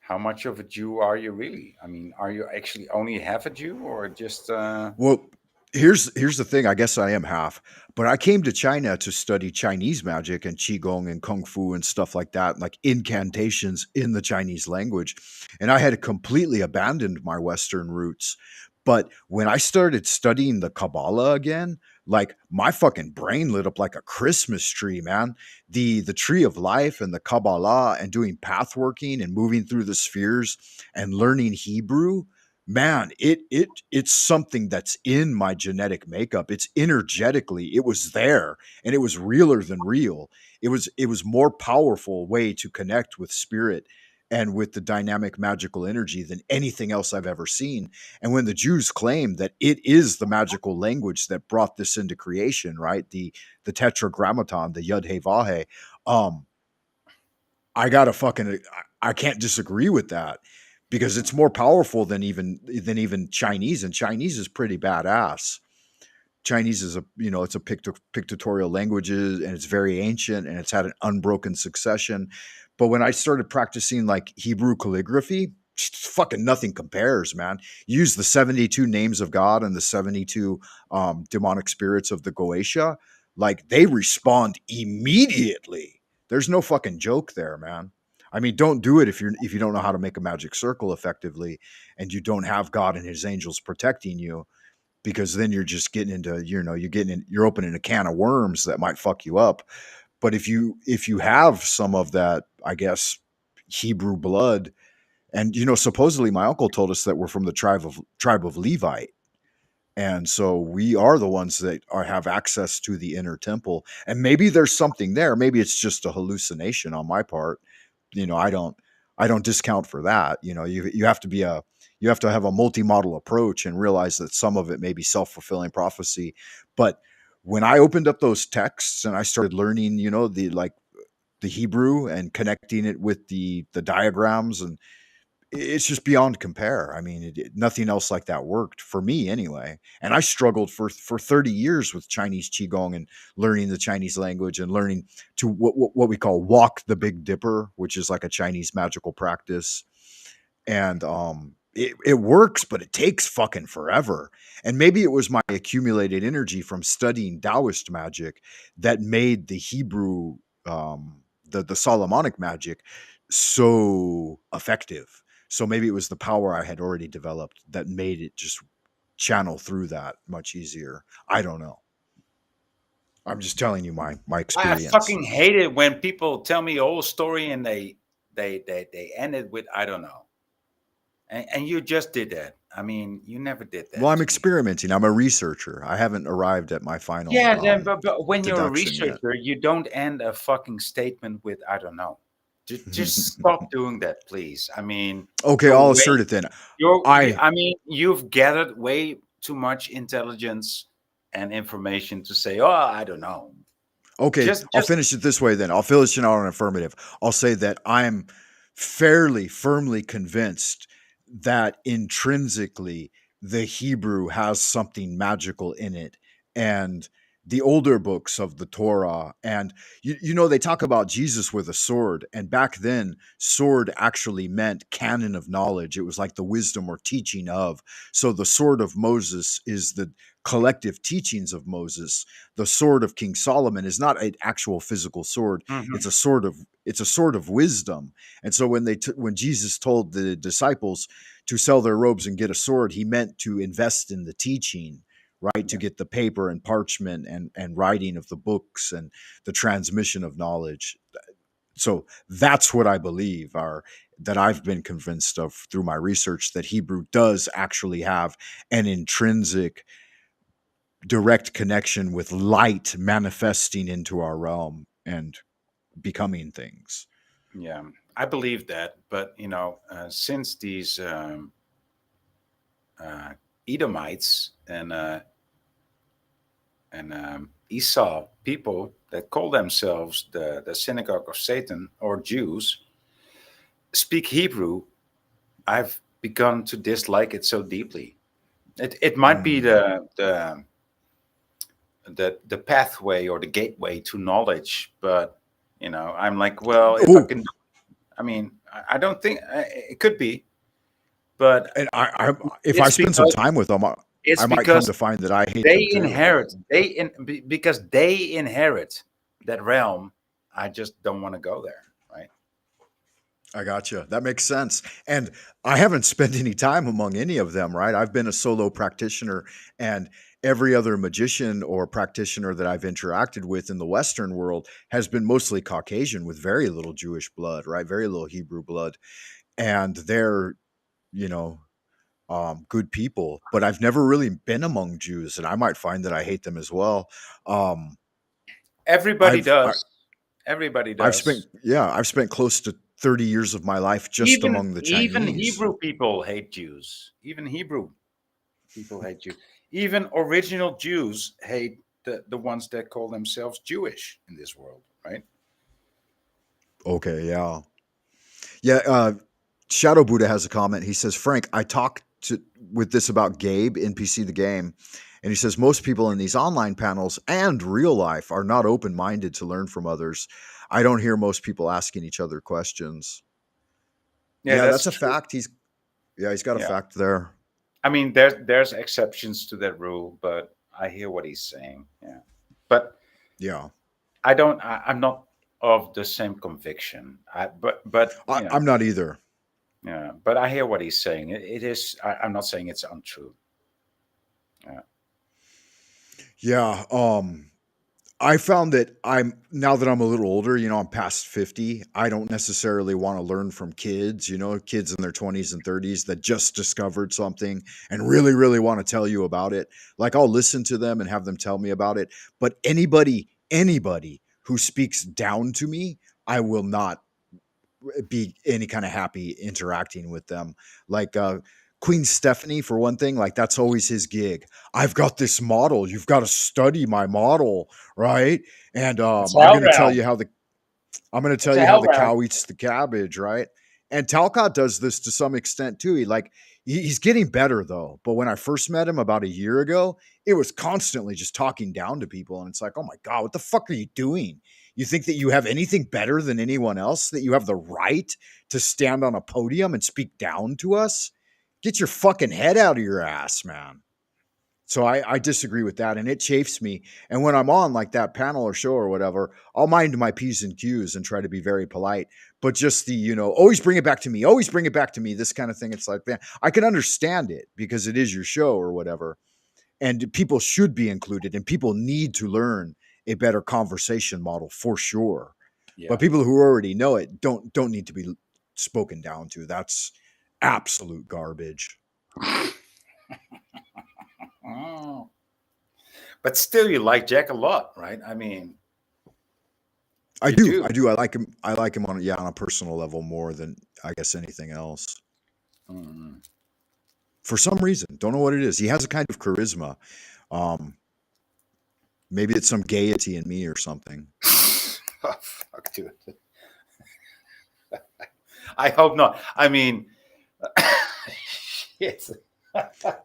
how much of a Jew are you really? I mean, are you actually only half a Jew, or just? Well, here's the thing. I guess I am half, but I came to China to study Chinese magic and qigong and kung fu and stuff like that, like incantations in the Chinese language. And I had completely abandoned my Western roots. But when I started studying the Kabbalah again, like my fucking brain lit up like a Christmas tree, man. The tree of life and the Kabbalah and doing path working and moving through the spheres and learning Hebrew, man, it's something that's in my genetic makeup. It's energetically, it was there, and it was realer than real. It was more powerful way to connect with spirit and with the dynamic magical energy than anything else I've ever seen. And when the Jews claim that it is the magical language that brought this into creation, right? The tetragrammaton, the Yud He Vah He, um, I gotta fucking I can't disagree with that because it's more powerful than even Chinese, and Chinese is pretty badass. Chinese is it's a pictorial languages, and it's very ancient, and it's had an unbroken succession. But when I started practicing like Hebrew calligraphy, fucking nothing compares, man. Use the 72 names of God and the 72 demonic spirits of the Goetia, like they respond immediately. There's no fucking joke there, man. I mean, don't do it if you don't know how to make a magic circle effectively and you don't have God and his angels protecting you, because then you're just getting into, you're opening a can of worms that might fuck you up. But if you have some of that, I guess, Hebrew blood, and supposedly my uncle told us that we're from the tribe of Levite, and so we are the ones that have access to the inner temple. And maybe there's something there. Maybe it's just a hallucination on my part. I don't discount for that. You have to have a multi-model approach and realize that some of it may be self-fulfilling prophecy. But when I opened up those texts and I started learning, the Hebrew and connecting it with the diagrams, and it's just beyond compare. I mean, nothing else like that worked for me anyway. And I struggled for 30 years with Chinese qigong and learning the Chinese language and learning to what we call walk the Big Dipper, which is like a Chinese magical practice. And it works, but it takes fucking forever. And maybe it was my accumulated energy from studying Taoist magic that made the Hebrew, the Solomonic magic so effective. So maybe it was the power I had already developed that made it just channel through that much easier. I don't know. I'm just telling you my I experience. fucking hate it when people tell me a whole story and they end it with I don't know. And you just did that. I mean, you never did Well, that I'm to me. experimenting. I'm a researcher. I haven't arrived at my final Yeah, but when you're a deduction yet. researcher, you don't end a fucking statement with "I don't know." Just stop doing that, please. I mean, Okay, you're I'll way assert it then. you. I I mean, you've gathered way too much intelligence and information to say, "Oh, I don't know." Okay, I'll Just finish it this way then. I'll finish it on an affirmative. I'll say that I'm fairly firmly convinced that intrinsically the Hebrew has something magical in it. And the older books of the Torah, and you know, they talk about Jesus with a sword. And back then, sword actually meant canon of knowledge. It was like the wisdom or teaching of. So the sword of Moses is the collective teachings of Moses. The sword of King Solomon is not an actual physical sword. Mhm. It's a sword of wisdom. And so when Jesus told the disciples to sell their robes and get a sword, he meant to invest in the teaching, right? To Yeah. get the paper and parchment and writing of the books and the transmission of knowledge. So that's what I believe are that I've been convinced of through my research that Hebrew does actually have an intrinsic direct connection with light manifesting into our realm and becoming things. Yeah, I believe that, but since these uh, Edomites and Esau people that call themselves the synagogue of Satan or Jews speak Hebrew, I've begun to dislike it so deeply. It might be Mm. the pathway or the gateway to knowledge, but I'm like, well, if I Oh, can, I mean, I don't think it could be, but and if I it's spend some because time with them, it's I might come because to find that I hate them they too. inherit because they inherit that realm. I just don't want to go there, right? I gotcha. That makes sense. And I haven't spent any time among any of them, right? I've been a solo practitioner, and every other magician or practitioner that I've interacted with in the Western world has been mostly Caucasian with very little Jewish blood, right? Very little Hebrew blood. And they're, you know, good people, but I've never really been among Jews, and I might find that I hate them as well. Um, Everybody I've I, does. Everybody I've spent does. I've spent close to 30 years of my life just Even among the even Chinese. Hebrew people hate Jews. Even Hebrew people hate Jews. Even original Jews hate the ones that call themselves Jewish in this world, right? Okay, yeah. Yeah, Shadow Buddha has a comment. He says, "Frank, I talked to with this about Gabe, NPC the game, and he says most people in these online panels and real life are not open-minded to learn from others. I don't hear most people asking each other questions." Yeah, Yeah, that's that's a true. fact. He's got a Yeah. fact there. I mean, there's exceptions to that rule, but I hear what he's saying. Yeah, but Yeah. I don't. I'm not of the same conviction. But I'm not either. yeah. But I hear what he's saying. It is. I'm not saying it's untrue. Yeah. Yeah. I found that I'm now that I'm a little older, I'm past 50. I don't necessarily want to learn from kids, kids in their 20s and 30s that just discovered something and really, really want to tell you about it. Like I'll listen to them and have them tell me about it. But anybody who speaks down to me, I will not be any kind of happy interacting with them. Like Queen Stephanie, for one thing, like that's always his gig. I've got this model. You've got to study my model, right? And It's a hell realm. I'm going to It's tell a you how hell the realm. cow eats the cabbage, right? And Talcott does this to some extent too. He's getting better though. But when I first met him about a year ago, it was constantly just talking down to people, and it's like, oh my god, what the fuck are you doing? You think that you have anything better than anyone else? That you have the right to stand on a podium and speak down to us? Get your fucking head out of your ass, man. So I disagree with that, and it chafes me. And when I'm on like that panel or show or whatever, I'll mind my P's and Q's and try to be very polite. But just the, always bring it back to me, always bring it back to me, this kind of thing. It's like, man, I can understand it because it is your show or whatever. And people should be included, and people need to learn a better conversation model for sure. But Yeah. people who already know it don't need to be spoken down to. That's absolute garbage. Oh. But still, you like Jack a lot, right? I mean, I you do. do. I do. I like him. I like him on a personal level more than I guess anything else. Mm. For some reason, don't know what it is. He has a kind of charisma. Um, maybe it's some gaiety in me or something. Oh, fuck, dude. I hope not. I mean, shit.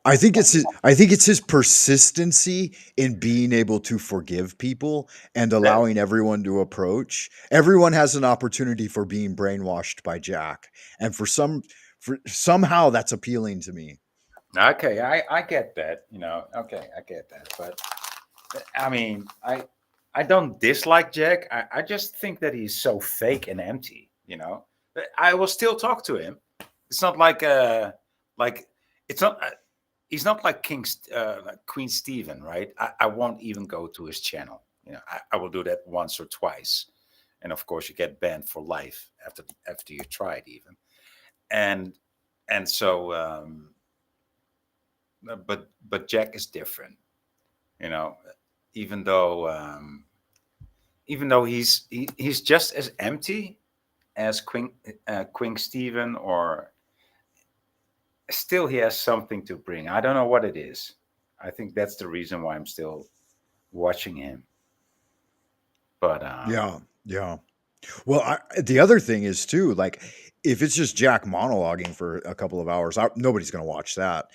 I think it's his persistency in being able to forgive people and That allowing everyone to approach. Everyone has an opportunity for being brainwashed by Jack, and for somehow that's appealing to me. okay, I get that. Okay, I get that. But I mean, I don't dislike Jack. I just think that he's so fake and empty. I will still talk to him. It's not like it's not. He's not like like Queen Stephen, right? I won't even go to his channel. I will do that once or twice, and of course you get banned for life after you try it even. And so, but Jack is different, you know. Even though he's just as empty as Queen Stephen, or still he has something to bring. I don't know what it is. I think that's the reason why I'm still watching him. But Yeah, yeah. Well, the other thing is too, like if it's just Jack monologuing for a couple of hours, nobody's going to watch that.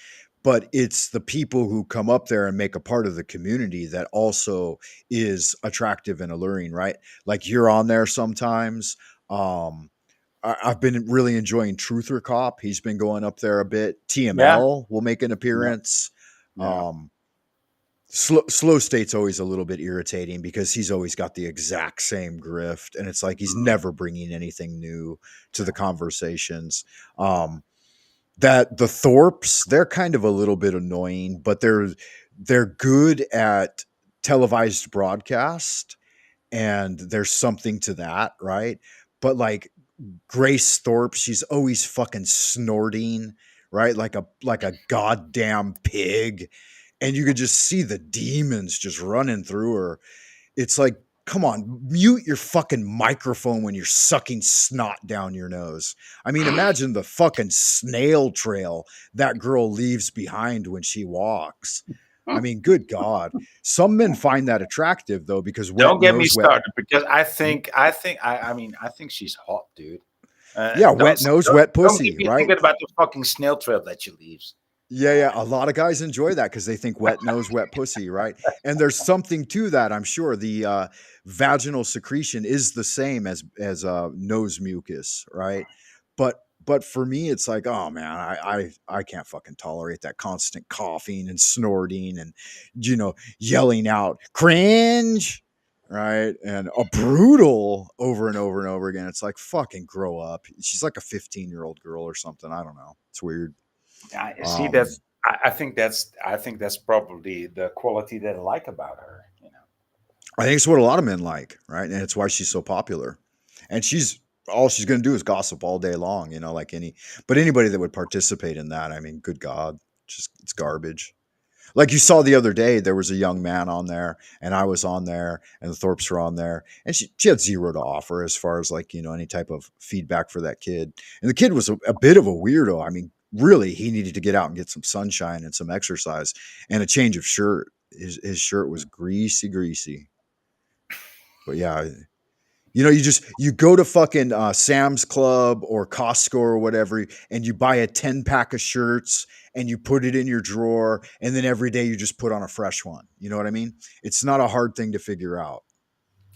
But it's the people who come up there and make a part of the community that also is attractive and alluring, right? Like you're on there sometimes. Um, I've been really enjoying Truther Cop. He's been going up there a bit. yeah, TML will make an yeah, appearance. yeah, Um, slow state's always a little bit irritating because he's always got the exact same grift, and it's like he's mhm, never bringing anything new to the conversations. That the Thorpes, they're kind of a little bit annoying, but they're good at televised broadcast, and there's something to that, right? But like Grace Thorpe, she's always fucking snorting, right? Like a goddamn pig. And you could just see the demons just running through her. It's like, come on, mute your fucking microphone when you're sucking snot down your nose. I mean, imagine the fucking snail trail that girl leaves behind when she walks. I mean, good God. Some men find that attractive though, because wet don't get me nose, wet. started, because I think she's hot, dude. Yeah, Don't, wet nose, don't wet don't get pussy, me right? thinking about the fucking snail trail that she leaves. Yeah, yeah. A lot of guys enjoy that because they think wet nose, wet pussy, right? And there's something to that, I'm sure. The vaginal secretion is the same as nose mucus, right? But for me, it's like, oh man, I can't fucking tolerate that constant coughing and snorting and yelling out cringe, right? And a brutal over and over and over again. It's like fucking grow up. She's like a 15-year-old girl or something. I don't know. It's weird. I see. Um, I think that's probably the quality that I like about her. I think it's what a lot of men like, right? And it's why she's so popular. And all she's going to do is gossip all day long, like anybody that would participate in that, I mean, good God, just it's garbage. Like you saw the other day, there was a young man on there, and I was on there, and the Thorpes were on there, and she had zero to offer as far as like any type of feedback for that kid. And the kid was a bit of a weirdo. I mean, really, he needed to get out and get some sunshine and some exercise and a change of shirt. His shirt was greasy, greasy. But yeah, you go to fucking Sam's Club or Costco or whatever, and you buy a 10 pack of shirts and you put it in your drawer, and then every day you just put on a fresh one. You know what I mean? It's not a hard thing to figure out.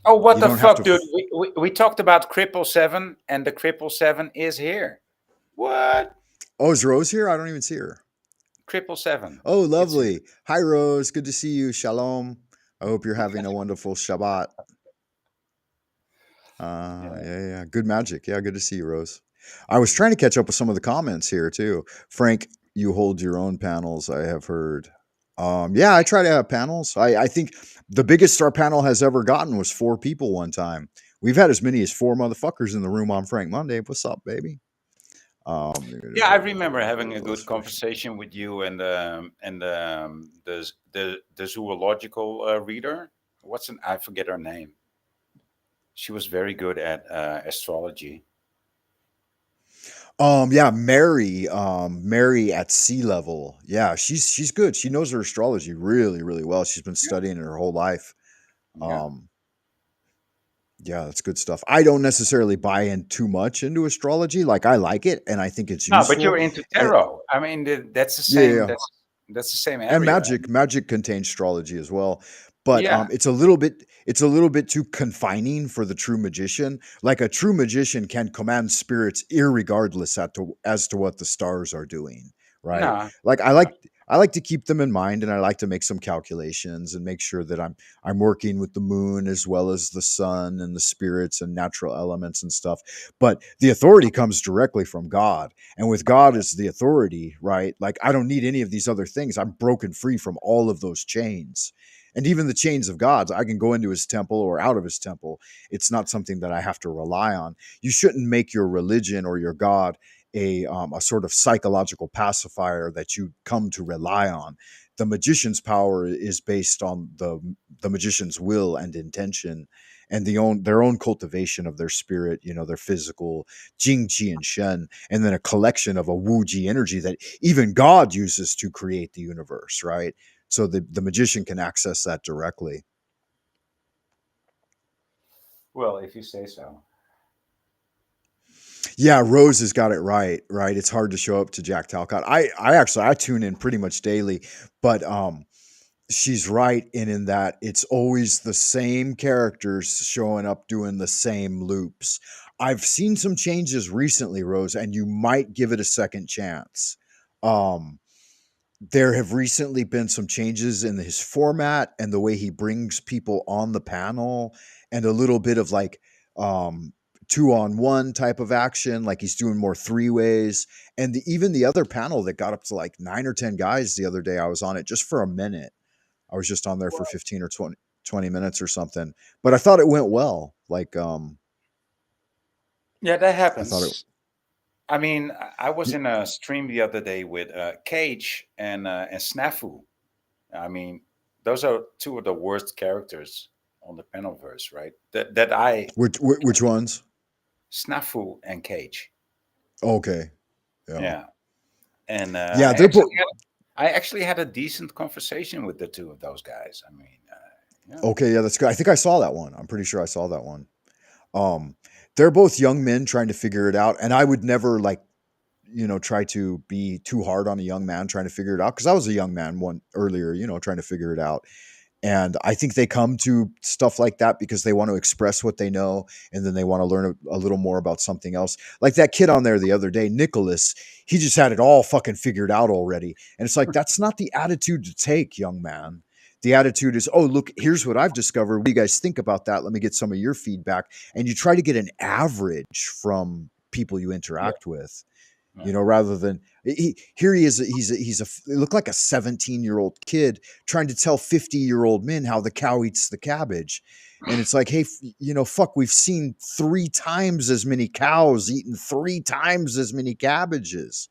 Oh, what You the don't have fuck, to. dude? We talked about Cripple 7, and the Cripple 7 is here. What? Oh, is Rose here? I don't even see her. 777. Oh, It's here. lovely. Hi, Rose. Good to see you. Shalom. I hope you're having a wonderful Shabbat. Yeah. Yeah. Good magic. Yeah, good to see you, Rose. I was trying to catch up with some of the comments here too. Frank, you hold your own panels, I have heard. Yeah, I try to have panels. I think the biggest our panel has ever gotten was 4 people one time. We've had as many as 4 motherfuckers in the room on Frank Monday. What's up, baby? Yeah, I remember having a Those good first. conversation with you and the zoological reader. I forget her name. She was very good at astrology. Yeah, Mary at sea level. Yeah, she's good. She knows her astrology really, really well. She's been Yeah. studying it her whole life. Yeah. Um, yeah, that's good stuff. I don't necessarily buy in too much into astrology. Like I like it and I think it's No, but useful. you're into And, tarot. I mean, that's the yeah, yeah, same. yeah. That's the same And area. magic contains astrology as well, but Yeah. it's a little bit too confining for the true magician. Like a true magician can command spirits irregardless as to what the stars are doing, right? No. Like No. I like to keep them in mind, and I like to make some calculations and make sure that I'm working with the moon as well as the sun and the spirits and natural elements and stuff. But the authority comes directly from God, and with God as the authority, right? Like I don't need any of these other things. I'm broken free from all of those chains. And even the chains of God's, I can go into his temple or out of his temple. It's not something that I have to rely on. You shouldn't make your religion or your God a sort of psychological pacifier that you come to rely on. The magician's power is based on the magician's will and intention, and their own cultivation of their spirit, their physical Jing, Qi, and Shen, and then a collection of a Wu Ji energy that even God uses to create the universe, right? So the magician can access that directly. Well, if you say so. Yeah, Rose has got it right, right? It's hard to show up to Jack Talcott. I tune in pretty much daily, but she's right in that it's always the same characters showing up doing the same loops. I've seen some changes recently, Rose, and you might give it a second chance. Um, there have recently been some changes in his format and the way he brings people on the panel, and a little bit of like um 2-on-1 type of action, like he's doing more three ways. And even the other panel that got up to like 9 or 10 guys the other day, I was on it just for a minute. I was just on there for 15 or 20 minutes or something, but I thought it went well. Like Yeah, that I thought it happens. I mean, I was in a stream the other day with Cage and Snafu. I mean, those are two of the worst characters on the Penalverse, right? That I which ones? Snafu and Cage. Okay. Yeah. Yeah, and Yeah, they're both I actually had a decent conversation with the two of those guys. I mean, yeah, okay. Yeah, that's good. I think I saw that one. I'm pretty sure I saw that one. Um, they're both young men trying to figure it out, and I would never like try to be too hard on a young man trying to figure it out, because I was a young man one earlier, trying to figure it out. And I think they come to stuff like that because they want to express what they know, and then they want to learn a little more about something else. Like that kid on there the other day, Nicholas, he just had it all fucking figured out already. And it's like, that's not the attitude to take, young man. The attitude is, oh, look, here's what I've discovered. What do you guys think about that? Let me get some of your feedback. And you try to get an average from people you yeah, interact with, yeah. rather than here he is. He looked like a 17-year-old kid trying to tell 50-year-old men how the cow eats the cabbage. And it's like, hey, fuck, we've seen 3 times as many cows eating 3 times as many cabbages.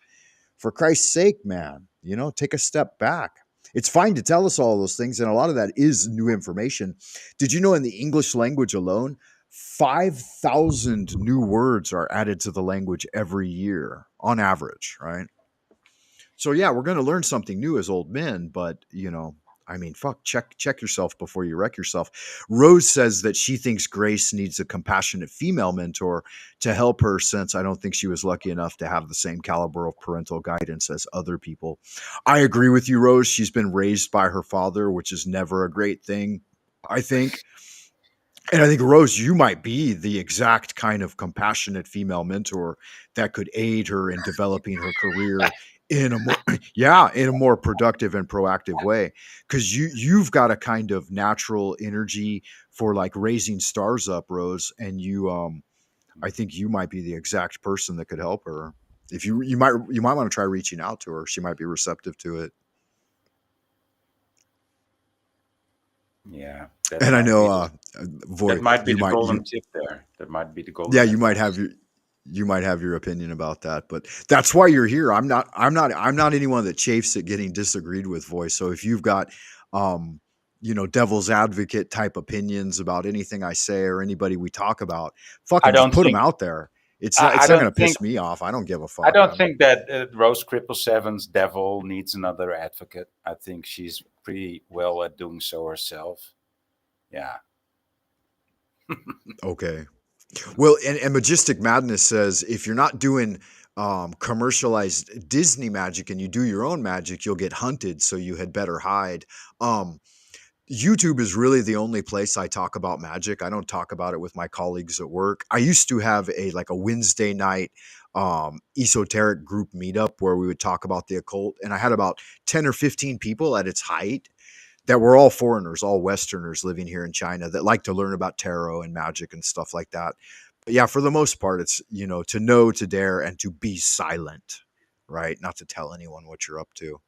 For Christ's sake, man, take a step back. It's fine to tell us all those things, and a lot of that is new information. Did you know in the English language alone, 5,000 new words are added to the language every year on average, right? So yeah, we're going to learn something new as old men, but I mean, fuck, check yourself before you wreck yourself. Rose says that she thinks Grace needs a compassionate female mentor to help her, since I don't think she was lucky enough to have the same caliber of parental guidance as other people. I agree with you, Rose. She's been raised by her father, which is never a great thing, I think. And I think Rose, you might be the exact kind of compassionate female mentor that could aid her in developing her career in a more yeah, in a more productive and proactive way. Because you've got a kind of natural energy for like raising stars up, Rose, and I think you might be the exact person that could help her. If you might want to try reaching out to her. She might be receptive to it. Yeah, And I know that Voy, might be you the might golden you tip there. That might be the yeah, golden you might have advice. your opinion about that, but that's why you're here. I'm not anyone that chafes at getting disagreed with, Voice. So if you've got um devil's advocate type opinions about anything I say or anybody we talk about, I fucking just don't put them think out there. It's not I it's not don't going to think piss me off. I don't give a I fuck. don't think that Rose Cripple Seven's devil needs another advocate. I think she's pretty well at doing so herself. Yeah. Okay. Well, and Majestic Madness says if you're not doing commercialized Disney magic and you do your own magic, you'll get hunted. So you had better hide. Um, YouTube is really the only place I talk about magic. I don't talk about it with my colleagues at work. I used to have a Wednesday night esoteric group meetup where we would talk about the occult, and I had about 10 or 15 people at its height that were all foreigners, all Westerners living here in China that like to learn about tarot and magic and stuff like that. But yeah, for the most part, it's, to know, to dare, and to be silent, right? Not to tell anyone what you're up to.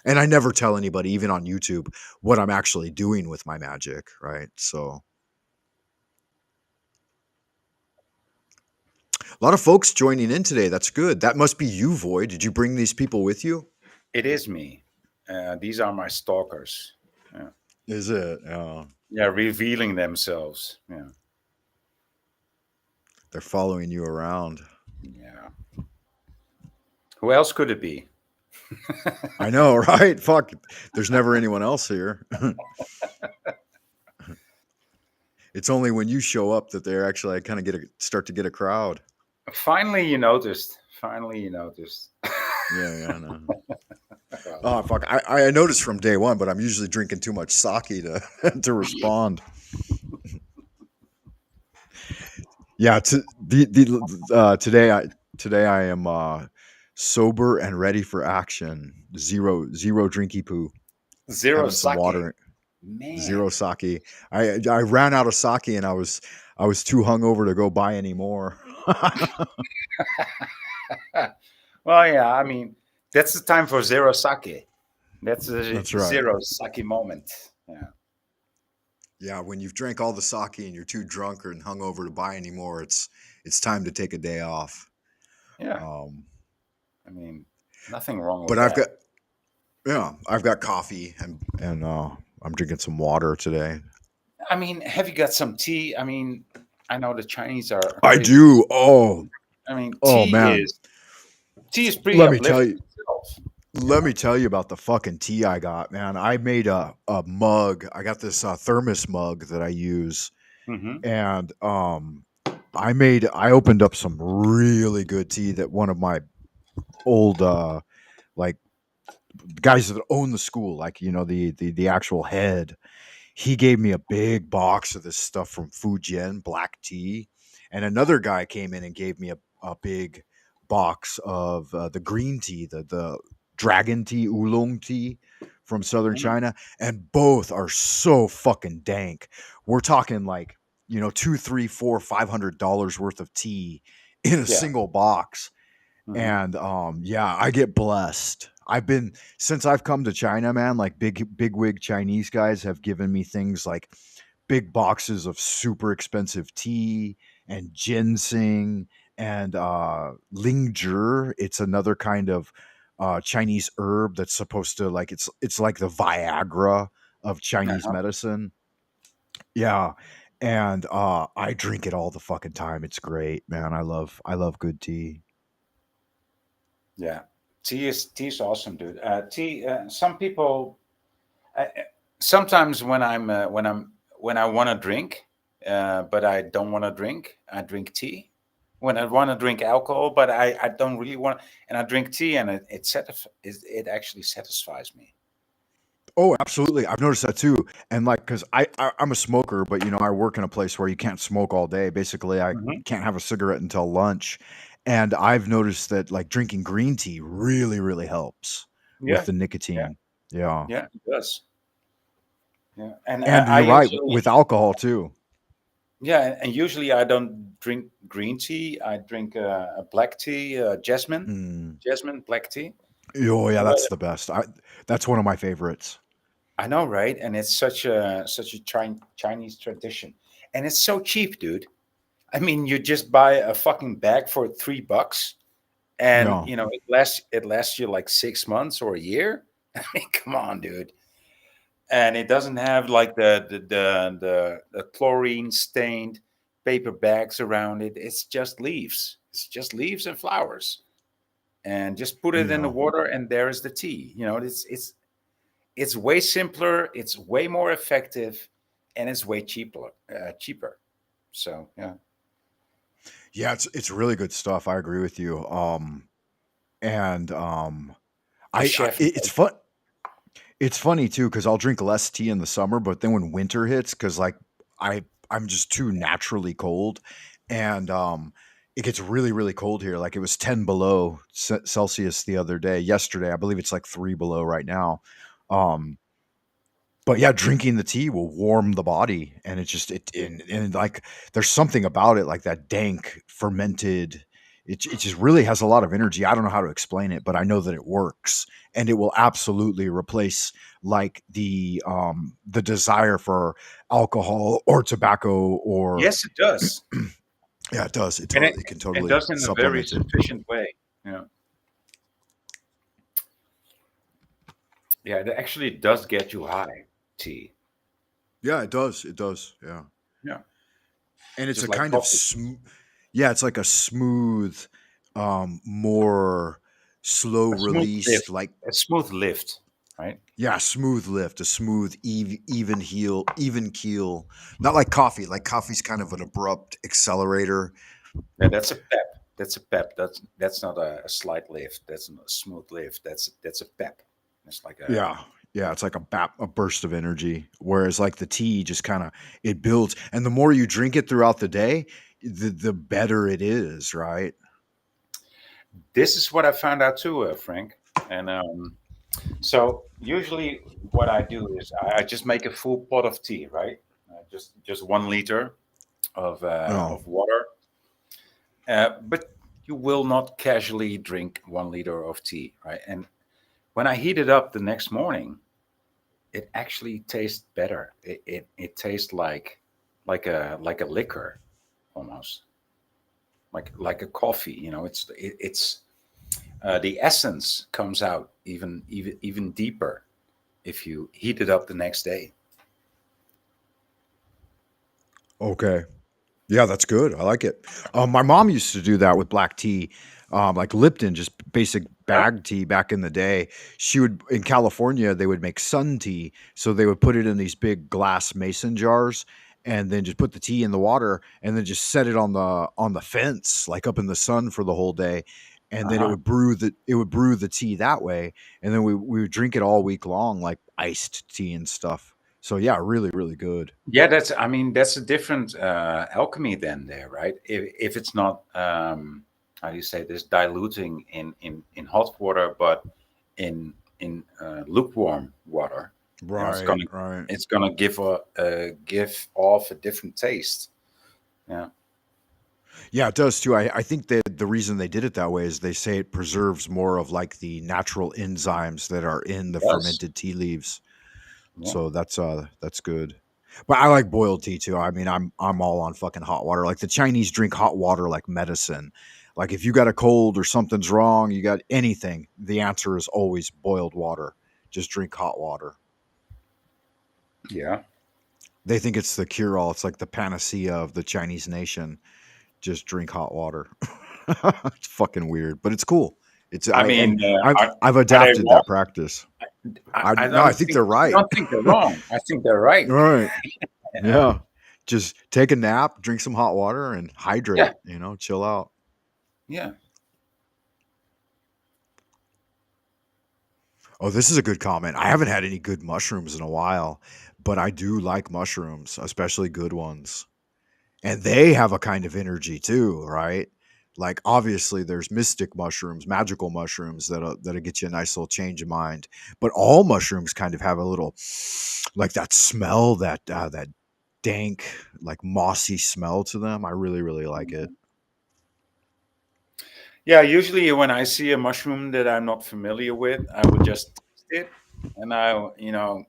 And I never tell anybody, even on YouTube, what I'm actually doing with my magic, right? So a lot of folks joining in today. That's good. That must be you, Void. Did you bring these people with you? It is me. These are my stalkers. Yeah. Is it? Yeah, revealing themselves. Yeah. They're following you around. Yeah. Who else could it be? I know, right? Fuck. There's never anyone else here. It's only when you show up that they're actually kind of start to get a crowd. Finally, you noticed. Finally, you noticed. Yeah, yeah, I know. Well, Oh fuck! I noticed from day one, but I'm usually drinking too much sake to to respond. Yeah, today I am sober and ready for action. Zero drinky poo. zero Having some sake. water. Man. Zero sake. I ran out of sake and I was too hungover to go buy any more. Well, yeah, I mean, that's the time for zero sake. That's a That's right. zero sake moment. Yeah. Yeah, when you've drank all the sake and you're too drunk or hungover to buy any more, it's time to take a day off. Yeah. Um, I mean, nothing wrong with but I've that. got yeah, I've got coffee and I'm drinking some water today. I mean, have you got some tea? I mean, I know the Chinese are I crazy. do. Oh, I mean, oh man. tea is pretty Let me tell uplifting you. itself. You Let know. me tell you about the fucking tea I got, man. I made a mug. I got this thermos mug that I use, Mm-hmm. and I opened up some really good tea that one of my old like guys that own the school, like the actual head, he gave me a big box of this stuff from Fujian black tea, and another guy came in and gave me a big box of the green tea, the dragon tea, oolong tea from southern Mm. China, and both are so fucking dank. We're talking like two, three, four, $500 worth of tea in a Yeah. single box, Mm-hmm. and yeah, I get blessed. I've been since I've come to China, man, like big wig Chinese guys have given me things like big boxes of super expensive tea and ginseng and lingzhi. It's another kind of Chinese herb that's supposed to like it's like the Viagra of Chinese Uh-huh. medicine. Yeah. And I drink it all the fucking time. It's great, man. I love good tea. Yeah. Tea is awesome, dude. Tea. Some people. I, sometimes when I want to drink, but I don't want to drink, I drink tea. When I want to drink alcohol, but I don't really want, and I drink tea, and it actually satisfies me. Oh, absolutely. I've noticed that too. And like, because I'm a smoker, but I work in a place where you can't smoke all day. Basically, I Hmm. can't have a cigarette until lunch. And I've noticed that like drinking green tea really, really helps with Yeah, the yeah, nicotine. Yeah. yeah. It does. Yeah, and And I you're right usually, with alcohol too. yeah, and usually I don't drink green tea. I drink a black tea, Mm. jasmine black tea. Oh, yeah, But that's the best. That's one of my favorites. I know, right? And it's such a Chinese tradition, and it's so cheap, dude. I mean, you just buy a fucking bag for $3, and Yeah. it lasts you like 6 months or a year. I mean, come on, dude. And it doesn't have like the chlorine stained paper bags around it. It's just leaves. It's just leaves and flowers, and just put it in the Yeah. water, and there is the tea. It's way simpler. It's way more effective, and it's way cheaper. Cheaper. So yeah, Yeah, it's really good stuff. I agree with you. And a I chef. it's fun. It's funny too because I'll drink less tea in the summer, but then when winter hits, because like I'm just too naturally cold, and it gets really really cold here. Like it was 10 below Celsius the other day. Yesterday, I believe it's like 3 below right now. Um, but yeah, drinking the tea will warm the body, and it just and like there's something about it, like that dank fermented. It just really has a lot of energy. I don't know how to explain it, but I know that it works, and it will absolutely replace like the desire for alcohol or tobacco or Yes, it does, yeah, it does. It and it totally it can and totally does in a very supplement it. sufficient way. Yeah, yeah. It actually does get you high. Tea. Yeah, it does. It does. Yeah. Yeah, And it's just a like kind of coffee. yeah, it's like a smooth, more slow A smooth released, lift. like A smooth lift, right? yeah, smooth lift, a smooth, even heel, even keel. Not like coffee. Like coffee's kind of an abrupt accelerator. Yeah, that's a pep. That's a pep. That's not a slight lift. That's not a smooth lift. That's a pep. It's like a Yeah, yeah, it's like a burst of energy. Whereas like the tea, just kind of it builds, and the more you drink it throughout the day, the better it is, right? This is what I found out too, Frank. And so usually what I do is I just make a full pot of tea, right? Just 1 liter Oh, of water. But you will not casually drink 1 liter of tea, right? And when I heat it up the next morning, it actually tastes better. It tastes like a liquor almost, like a coffee. It's the essence comes out even deeper if you heat it up the next day. okay. Yeah, that's good. I like it. My mom used to do that with black tea, like Lipton, just basic Yeah. bag tea back in the day. She would in California, they would make sun tea, so they would put it in these big glass mason jars, and then just put the tea in the water, and then just set it on the fence, like up in the sun for the whole day, and then Uh-huh. it would brew the tea that way, and then we would drink it all week long, like iced tea and stuff. So yeah, really really good. Yeah, that's a different alchemy then there, right? If it's not how do you say this, diluting in hot water, but in lukewarm water, it's Right, gonna right. give off a different taste. Yeah, Yeah, it does too. I think that the reason they did it that way is they say it preserves more of like the natural enzymes that are in it the does. fermented tea leaves. Yeah. So that's good. But I like boiled tea too. I mean, I'm all on fucking hot water. Like the Chinese drink hot water like medicine. Like if you got a cold or something's wrong, you got anything, the answer is always boiled water. Just drink hot water. Yeah. They think it's the cure all. It's like the panacea of the Chinese nation. Just drink hot water. It's fucking weird, but it's cool. It's I I and mean, I've are they adapted wrong? that practice. I, I I no, I don't think think they're I right. don't think they're wrong. I think they're right. All right. Yeah. Yeah. Just take a nap, drink some hot water, and Yeah. hydrate. Chill out. Yeah. Oh, this is a good comment. I haven't had any good mushrooms in a while, but I do like mushrooms, especially good ones. And they have a kind of energy too, right? Like obviously there's mystic mushrooms, magical mushrooms that'll get you a nice little change of mind. But all mushrooms kind of have a little like that smell, that dank, like mossy smell to them. I really like it. Yeah, usually when I see a mushroom that I'm not familiar with, I will just taste it, and I will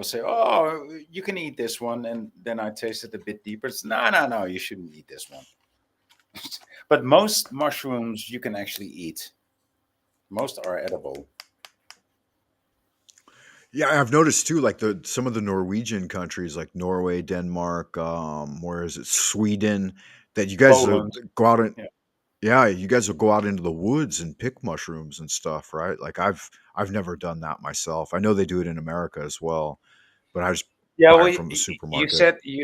say, "Oh, you can eat this one," and then I taste it a bit deeper. It's no, no, no, you shouldn't eat this one. But most mushrooms you can actually eat. Most are edible. Yeah, I've noticed too, like the some of the Norwegian countries, like Norway, Denmark, where is it, Sweden, that you guys Poland, go out and yeah, yeah, you guys will go out into the woods and pick mushrooms and stuff, right? Like I've never done that myself. I know they do it in America as well, but I just yeah. buy Well, them from the you supermarket.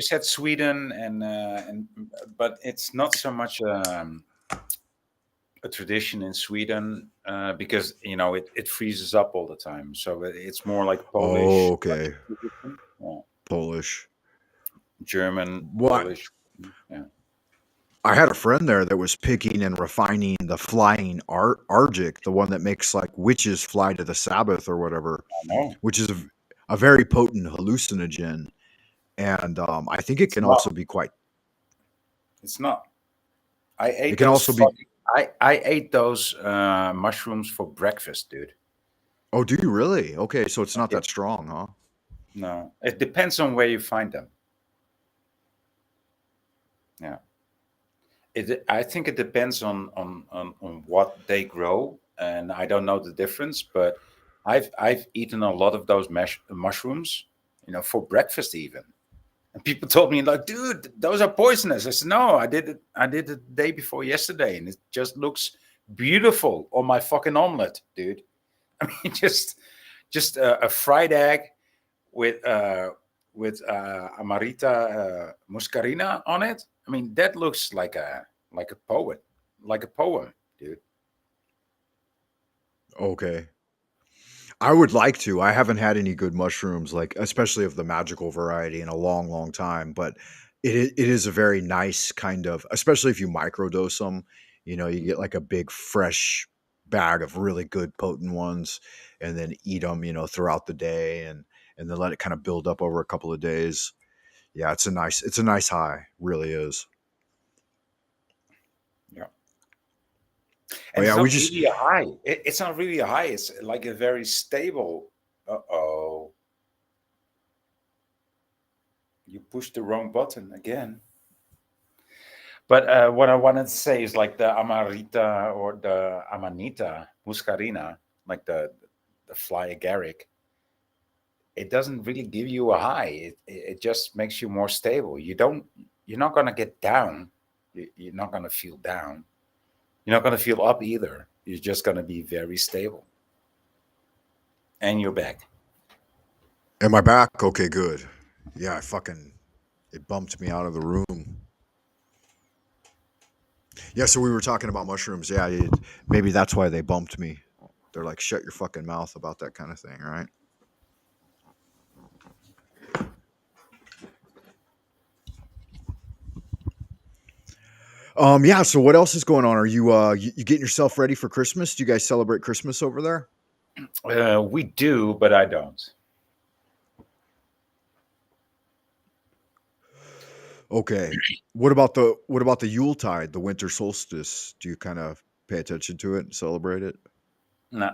said Sweden, and but it's not so much a tradition in Sweden because it freezes up all the time. So it's more like Oh, Polish, like okay. tradition. Yeah. Polish. German, What? Polish. Yeah, I had a friend there that was picking and refining the flying arctic, the one that makes like witches fly to the Sabbath or whatever, I know. which is a very potent hallucinogen. And I think it It's can not. also be quite. It's not. I It ate can those also be. fucking. I ate those mushrooms for breakfast, dude. Oh, do you really? Okay, so it's not Yeah. that strong, huh? No, it depends on where you find them. Yeah. I think it depends on what they grow, and I don't know the difference, but I've eaten a lot of those mushrooms, for breakfast even. And people told me like, dude, those are poisonous. I said, no, I did it the day before yesterday, and it just looks beautiful on my fucking omelet, dude. I mean, just a fried egg with Amarita muscarina on it. I mean, that looks like a poet, like a poem, dude. Okay. I would like to. I haven't had any good mushrooms, like especially of the magical variety, in a long time. But it is a very nice kind of, especially if you microdose them. You know, you get like a big fresh bag of really good potent ones, and then eat them. You know, throughout the day, and then let it kind of build up over a couple of days. Yeah, it's a nice high, really is. Yeah, But and it's yeah, we not just really a high. It's not really a high. It's like a very stable. Uh-oh, you pushed the wrong button again. But what I wanted to say is like the Amarita or the Amanita muscarina, like the fly agaric. It doesn't really give you a high. It just makes you more stable. You're not gonna get down. You're not gonna feel down. You're not gonna feel up either. You're just gonna be very stable. And you're back. am I back? Okay, good. Yeah, I fucking it bumped me out of the room. Yeah, so we were talking about mushrooms. Yeah, maybe that's why they bumped me. They're like, shut your fucking mouth about that kind of thing, right? Yeah. So what else is going on? Are you getting yourself ready for Christmas? Do you guys celebrate Christmas over there? We do, but I don't. Okay. What about the Yuletide, the winter solstice? Do you kind of pay attention to it and celebrate it, No,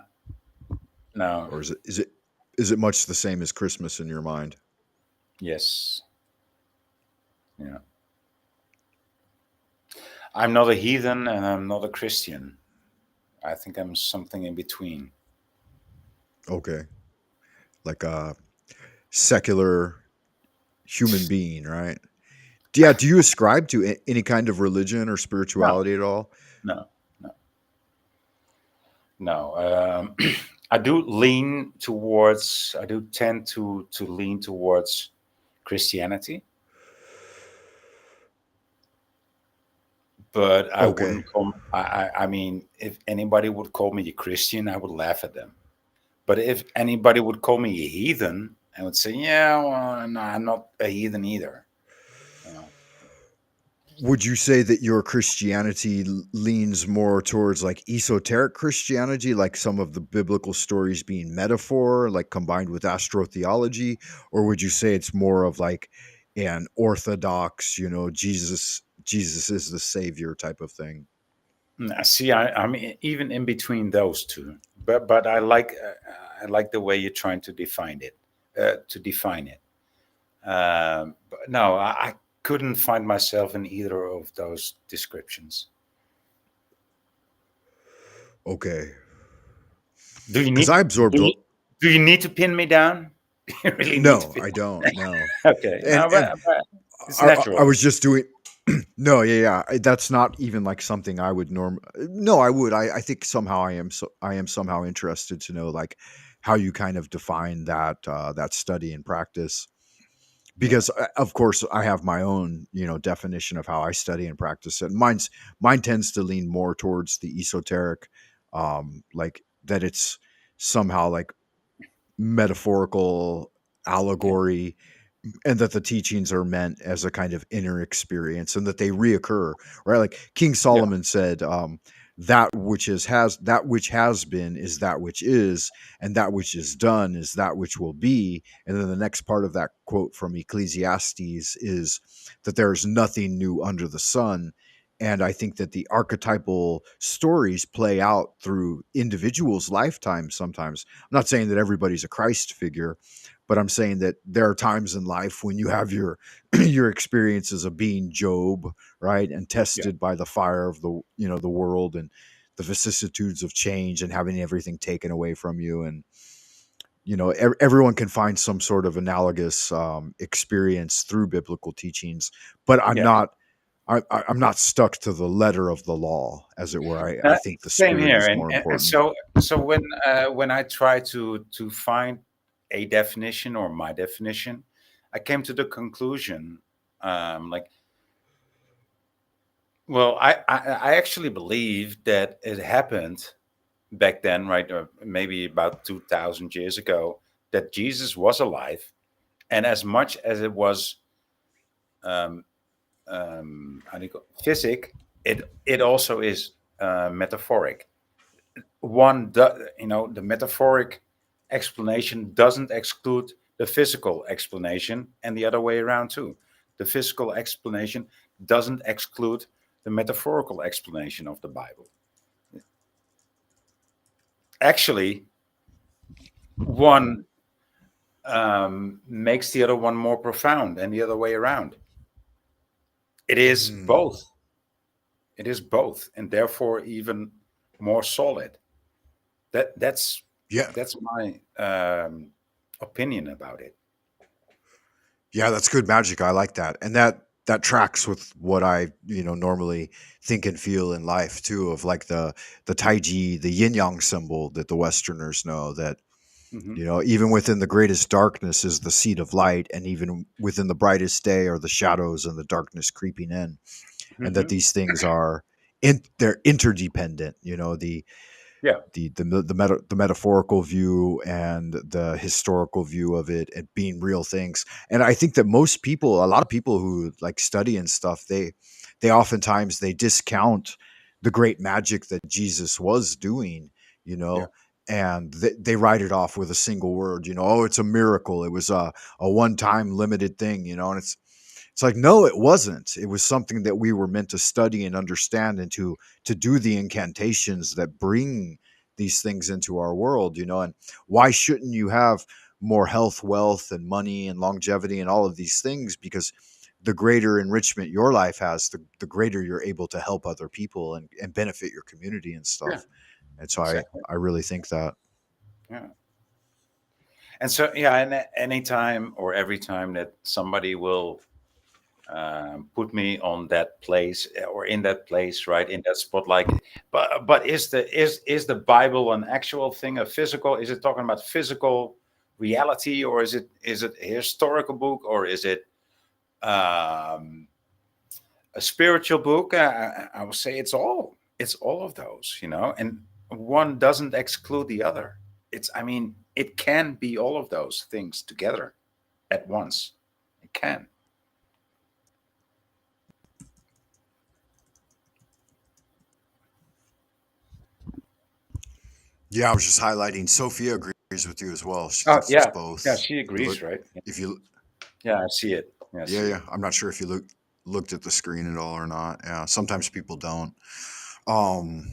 no. or is it much the same as Christmas in your mind? Yes. Yeah. I'm not a heathen and I'm not a Christian. I think I'm something in between. Okay, like a secular human being, right? Yeah. Do you ascribe to any kind of religion or No, spirituality at all? no, no, no. I do lean towards. I do tend to lean towards Christianity, but I Okay. wouldn't call. I mean, if anybody would call me a Christian, I would laugh at them. But if anybody would call me a heathen, I would say, yeah, well, no, I'm not a heathen either. You know? Would you say that your Christianity leans more towards like esoteric Christianity, like some of the biblical stories being metaphor, like combined with astrotheology? Or would you say it's more of like an orthodox, Jesus is the savior type of thing? See, I'm even in between those two, but I like the way you're trying to define it. To define it, but no, I couldn't find myself in either of those descriptions. Okay. Do you Because need I do absorbed you, do you need to pin me down? You really need to no, pin. I don't. No. Okay, And no, and but it's I natural. was just doing no, yeah, yeah. That's not even like something I would no, I would. I think somehow I am somehow interested to know like how you kind of define that that study and practice Yeah, because of course I have my own, definition of how I study and practice it. Mine tends to lean more towards the esoteric like that it's somehow like metaphorical yeah, allegory and that the teachings are meant as a kind of inner experience and that they reoccur, right? Like King yeah, Solomon said, that which has been is that which is, and that which is done is that which will be. And then the next part of that quote from Ecclesiastes is that there is nothing new under the sun. And I think that the archetypal stories play out through individuals' lifetimes sometimes. I'm not saying that everybody's a Christ figure, but I'm saying that there are times in life when you have your your experiences of being Job, right, and yeah, tested by the fire of the the world and the vicissitudes of change and having everything taken away from you. And everyone can find some sort of analogous experience through biblical teachings, but yeah. I'm not stuck to the letter of the law, as it were. I think the Same spirit here, is and, more and important. so when I try to find a definition or my definition, I came to the conclusion, like, well, I actually believe that it happened back then, right, or maybe about 2,000 years ago, that Jesus was alive, and as much as it was, um, how do you call physic, it also is metaphoric. The metaphoric explanation doesn't exclude the physical explanation, and the other way around too. The physical explanation doesn't exclude the metaphorical explanation of the Bible. Actually, one makes the other one more profound, and the other way around. It is Hmm. both. It is both, and therefore even more solid. That that's Yeah. that's my opinion about it. Yeah, that's good magic. I like that. And that tracks with what I, normally think and feel in life too, of like the Taiji, the yin yang symbol that the Westerners know that, Hmm. even within the greatest darkness is the seed of light, and even within the brightest day are the shadows and the darkness creeping in. And that Hmm. these things are they're interdependent, Yeah, the metaphorical view and the historical view of it and being real things. And I think that a lot of people who like study and stuff, they oftentimes they discount the great magic that Jesus was doing, you yeah, know and they write it off with a single word, oh, it's a miracle, it was a one time limited thing, and it's like, no, it wasn't. It was something that we were meant to study and understand and to do the incantations that bring these things into our world, and why shouldn't you have more health, wealth, and money and longevity and all of these things? Because the greater enrichment your life has, the greater you're able to help other people and benefit your community and yeah, stuff. And so exactly. I really think that. Yeah, and so yeah, and any time or every time that somebody will put me on that place or in that place, right, in that spotlight. But is the Bible an actual thing, a physical? Is it talking about physical reality, or is it a historical book, or is it um, a spiritual book? I would say it's all of those, and one doesn't exclude the other. I mean, it can be all of those things together at once. It can. Yeah, I was just highlighting. Sophia agrees with you as well. She Oh thinks it's yeah, yeah. both. She Look, agrees, right? if you, Yeah, I see it. Yeah, I yeah, see yeah. it. I'm not sure if you looked at the screen at all or not. Yeah, sometimes people don't. Um,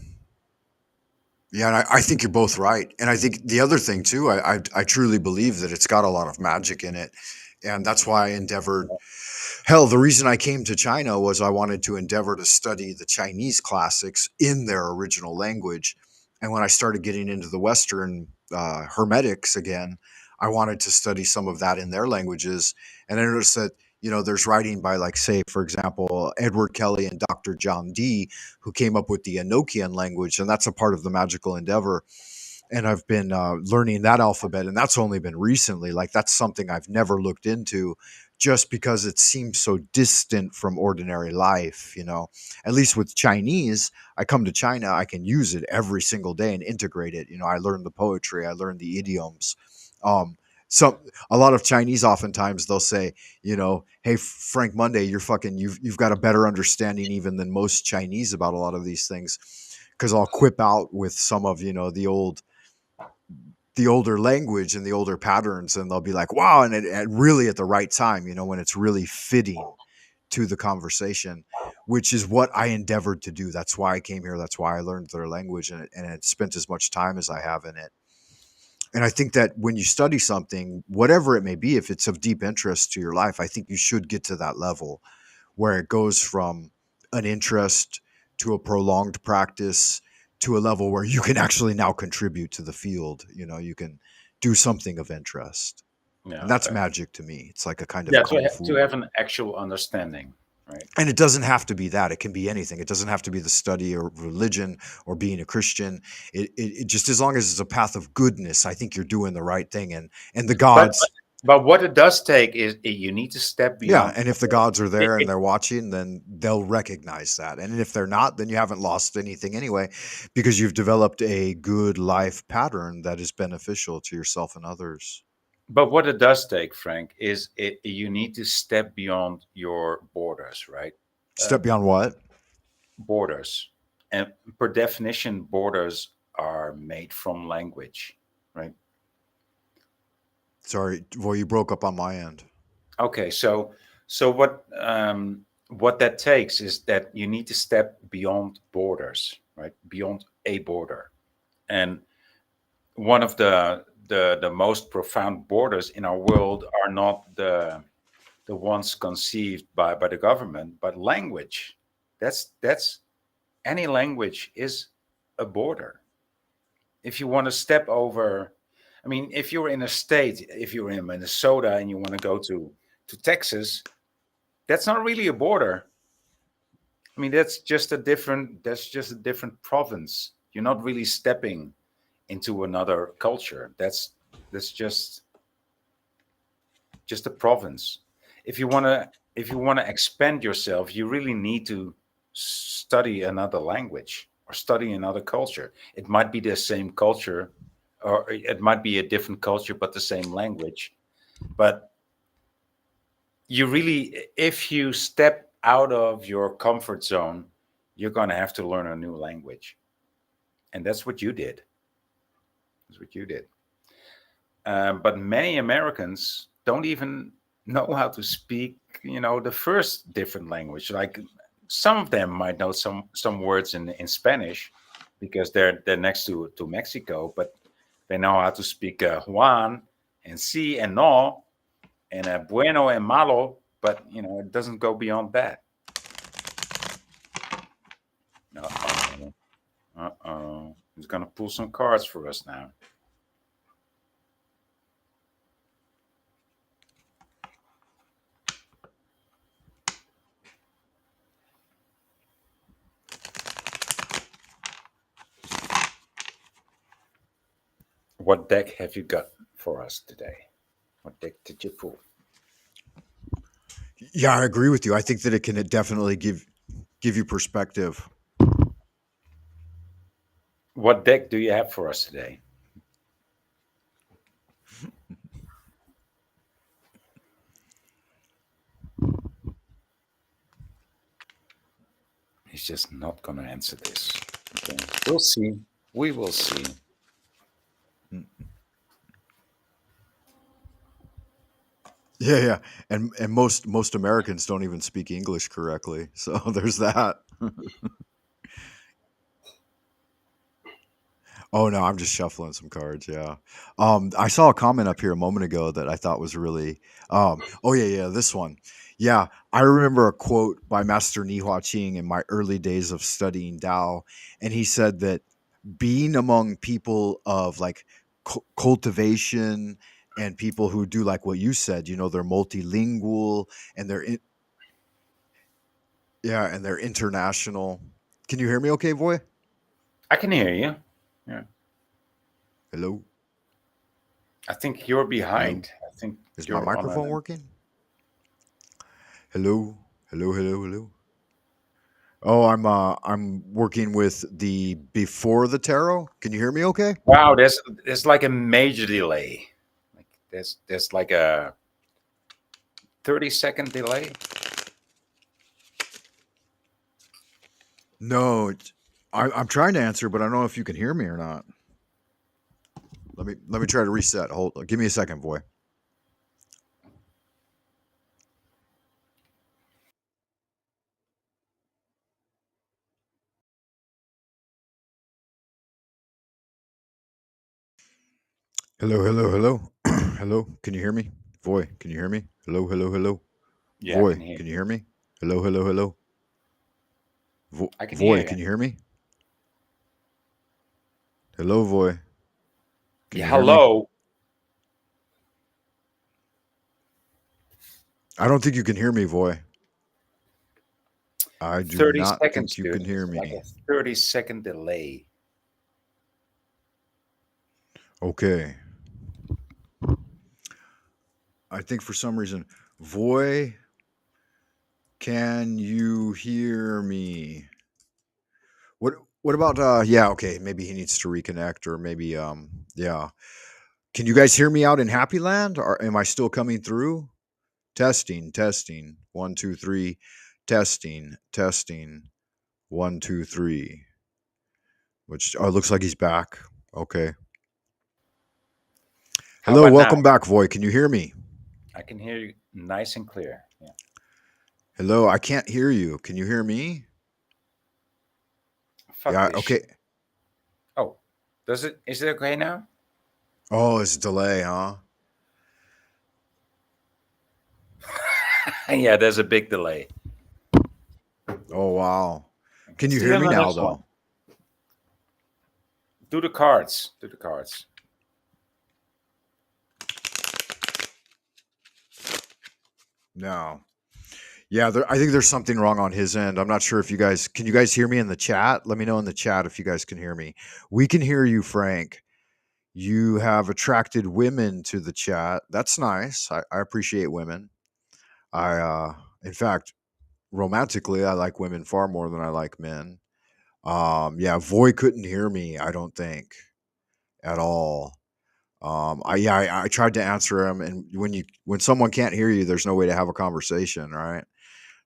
yeah, and I think you're both right. And I think the other thing too, I truly believe that it's got a lot of magic in it, and that's why I endeavored. Hell, the reason I came to China was I wanted to endeavor to study the Chinese classics in their original language. And when I started getting into the Western Hermetics again, I wanted to study some of that in their languages. And I noticed that, there's writing by, like, say, for example, Edward Kelly and Dr. John Dee, who came up with the Enochian language. And that's a part of the magical endeavor, and I've been learning that alphabet, and that's only been recently. Like, that's something I've never looked into, just because it seems so distant from ordinary life. At least with Chinese, I come to China, I can use it every single day and integrate it. I learn the poetry, I learn the idioms. Um, so a lot of Chinese, oftentimes they'll say, hey, Frank Monday, you've got a better understanding even than most Chinese about a lot of these things, because I'll quip out with some of the older language and the older patterns, and they'll be like, wow, and really at the right time, when it's really fitting to the conversation, which is what I endeavored to do. That's why I came here, that's why I learned their language, and spent as much time as I have in it. And I think that when you study something, whatever it may be, if it's of deep interest to your life, I think you should get to that level where it goes from an interest to a prolonged practice to a level where you can actually now contribute to the field. You can do something of interest. And Yeah. that's magic to me. It's like a kind of Yeah, kung to fu. have an actual understanding, right? And it doesn't have to be that. It can be anything. It doesn't have to be the study or religion or being a Christian. It just, as long as it's a path of goodness, I think you're doing the right thing. And the But gods, but what it does take is you need to step yeah, beyond. and if the gods are It, there and it, they're watching, then they'll recognize that. And if they're not, then you haven't lost anything anyway, because you've developed a good life pattern that is beneficial to yourself and others. but what it does take, Frank, is you need to step beyond your borders, right? Step Um, beyond what? Borders, and per definition, borders are made from language, right? Sorry, well, you broke up on my end. Okay, so what that takes is that you need to step beyond borders, right? Beyond a border, and one of the most profound borders in our world are not the ones conceived by the government, but language. That's any language is a border. If you want to step over, I mean, if you're in a state, if you're in Minnesota and you want to go to Texas, that's not really a border. I mean, that's just a different province. You're not really stepping into another culture. That's just a province. If you want to expand yourself, you really need to study another language or study another culture. It might be the same culture, or it might be a different culture but the same language. But you really, if you step out of your comfort zone, you're going to have to learn a new language, and that's what you did. That's what you did. But many Americans don't even know how to speak, the first different language. Like, some of them might know some words in Spanish because they're next to Mexico, but they know how to speak Juan and si and no and bueno and malo, but it doesn't go beyond that. Uh-oh. Uh-oh. He's gonna pull some cards for us now. What deck have you got for us today? What deck did you pull? Yeah, I agree with you. I think that it can definitely give you perspective. What deck do you have for us today? He's just not going to answer this. Okay. We'll see. We will see. Yeah, yeah, and most Americans don't even speak English correctly, so there's that. Oh no, I'm just shuffling some cards. Yeah, I saw a comment up here a moment ago that I thought was really. Oh yeah, yeah, this one. Yeah, I remember a quote by Master Nihua Ching in my early days of studying Tao, and he said that being among people of like cultivation and people who do like what you said, they're multilingual and yeah, and they're international. Can you hear me okay, boy? I can hear you. Yeah. Hello? I think you're Hello? behind. I think Is my you're on microphone an. working? Hello? Hello, hello, hello. Oh, I'm working with the before the tarot. Can you hear me okay? Wow, there's like a major delay. Like there's like a 30-second delay. No, I'm trying to answer, but I don't know if you can hear me or not. Let me try to reset. Hold, give me a second, boy. Hello, hello, hello, hello. Can you hear me, boy? Can you hear me? Hello, hello, hello. Yeah, I can Voy, hear can you you. hear me? Hello, hello, hello. I can hear Voy, you. can you hear me? Hello, Voy. Can Yeah, you hear me? hello. I don't think you can hear me, Voy. I do 30 not seconds, think you dude. can hear It's like me. a 30-second delay. Okay. I think for some reason, Voy, can you hear me? What about yeah, okay, maybe he needs to reconnect or maybe yeah. Can you guys hear me out in Happy Land? Or am I still coming through? Testing, testing. 1 2 3. Testing, testing. 1 2 3. Which it looks like he's back. Okay. How Hello, about now? welcome back, Voy. Can you hear me? I can hear you nice and clear. Yeah. Hello, I can't hear you. Can you hear me? Fuck Yeah, this okay. shit. Oh, does it? Is it okay now? Oh, it's a delay, huh? Yeah, there's a big delay. Oh, wow. Can Let's you do it hear on me the now, next one. though? Do the cards. Do the cards. No. Yeah, I think there's something wrong on his end. I'm not sure if can you guys hear me in the chat? Let me know in the chat if you guys can hear me. We can hear you, Frank. You have attracted women to the chat. That's nice. I appreciate women. In fact, romantically, I like women far more than I like men. Yeah, Voy couldn't hear me, I don't think, at all. I tried to answer him, and when someone can't hear you, there's no way to have a conversation, right?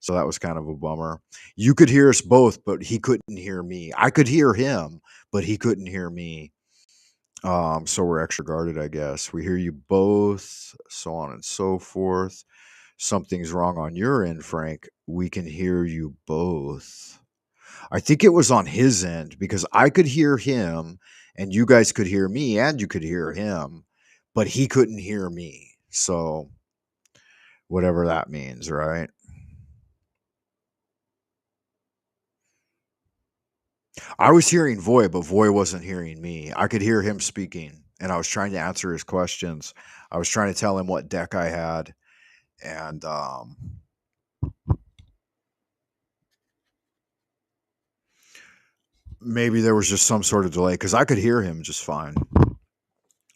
So that was kind of a bummer. You could hear us both, but he couldn't hear me. I could hear him, but he couldn't hear me. So we're extra guarded, I guess. We hear you both, so on and so forth. Something's wrong on your end, Frank. We can hear you both. I think it was on his end because I could hear him and you guys could hear me and you could hear him, but he couldn't hear me. So whatever that means, right? I was hearing Voy, but Voy wasn't hearing me. I could hear him speaking and I was trying to answer his questions. I was trying to tell him what deck I had and maybe there was just some sort of delay because I could hear him just fine.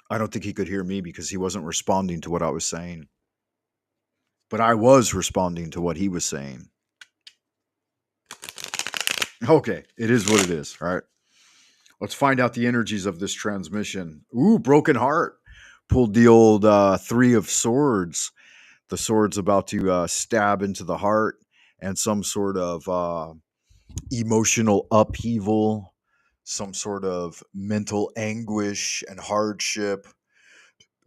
I don't think he could hear me because he wasn't responding to what I was saying. But I was responding to what he was saying. Okay, it is what it is, right? Let's find out the energies of this transmission. Ooh, broken heart. Pulled the old three of swords. The sword's about to stab into the heart, and some sort of emotional upheaval, some sort of mental anguish and hardship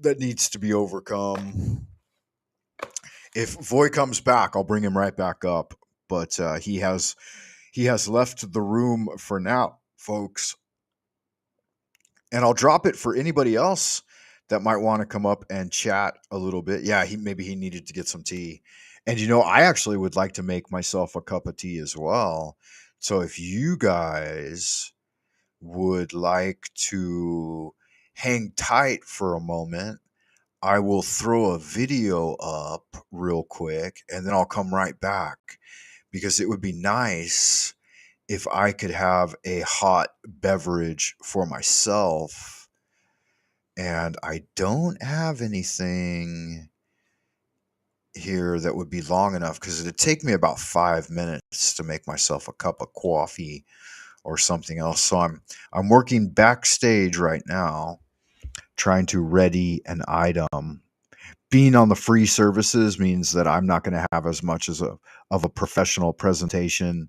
that needs to be overcome. If Voy comes back, I'll bring him right back up. But he has left the room for now, folks. And I'll drop it for anybody else that might want to come up and chat a little bit. Yeah, he needed to get some tea. And I actually would like to make myself a cup of tea as well. So if you guys would like to hang tight for a moment, I will throw a video up real quick and then I'll come right back because it would be nice if I could have a hot beverage for myself. And I don't have anything here that would be long enough because it'd take me about 5 minutes to make myself a cup of coffee or something else. So I'm working backstage right now, trying to ready an item. Being on the free services means that I'm not going to have as much as a professional presentation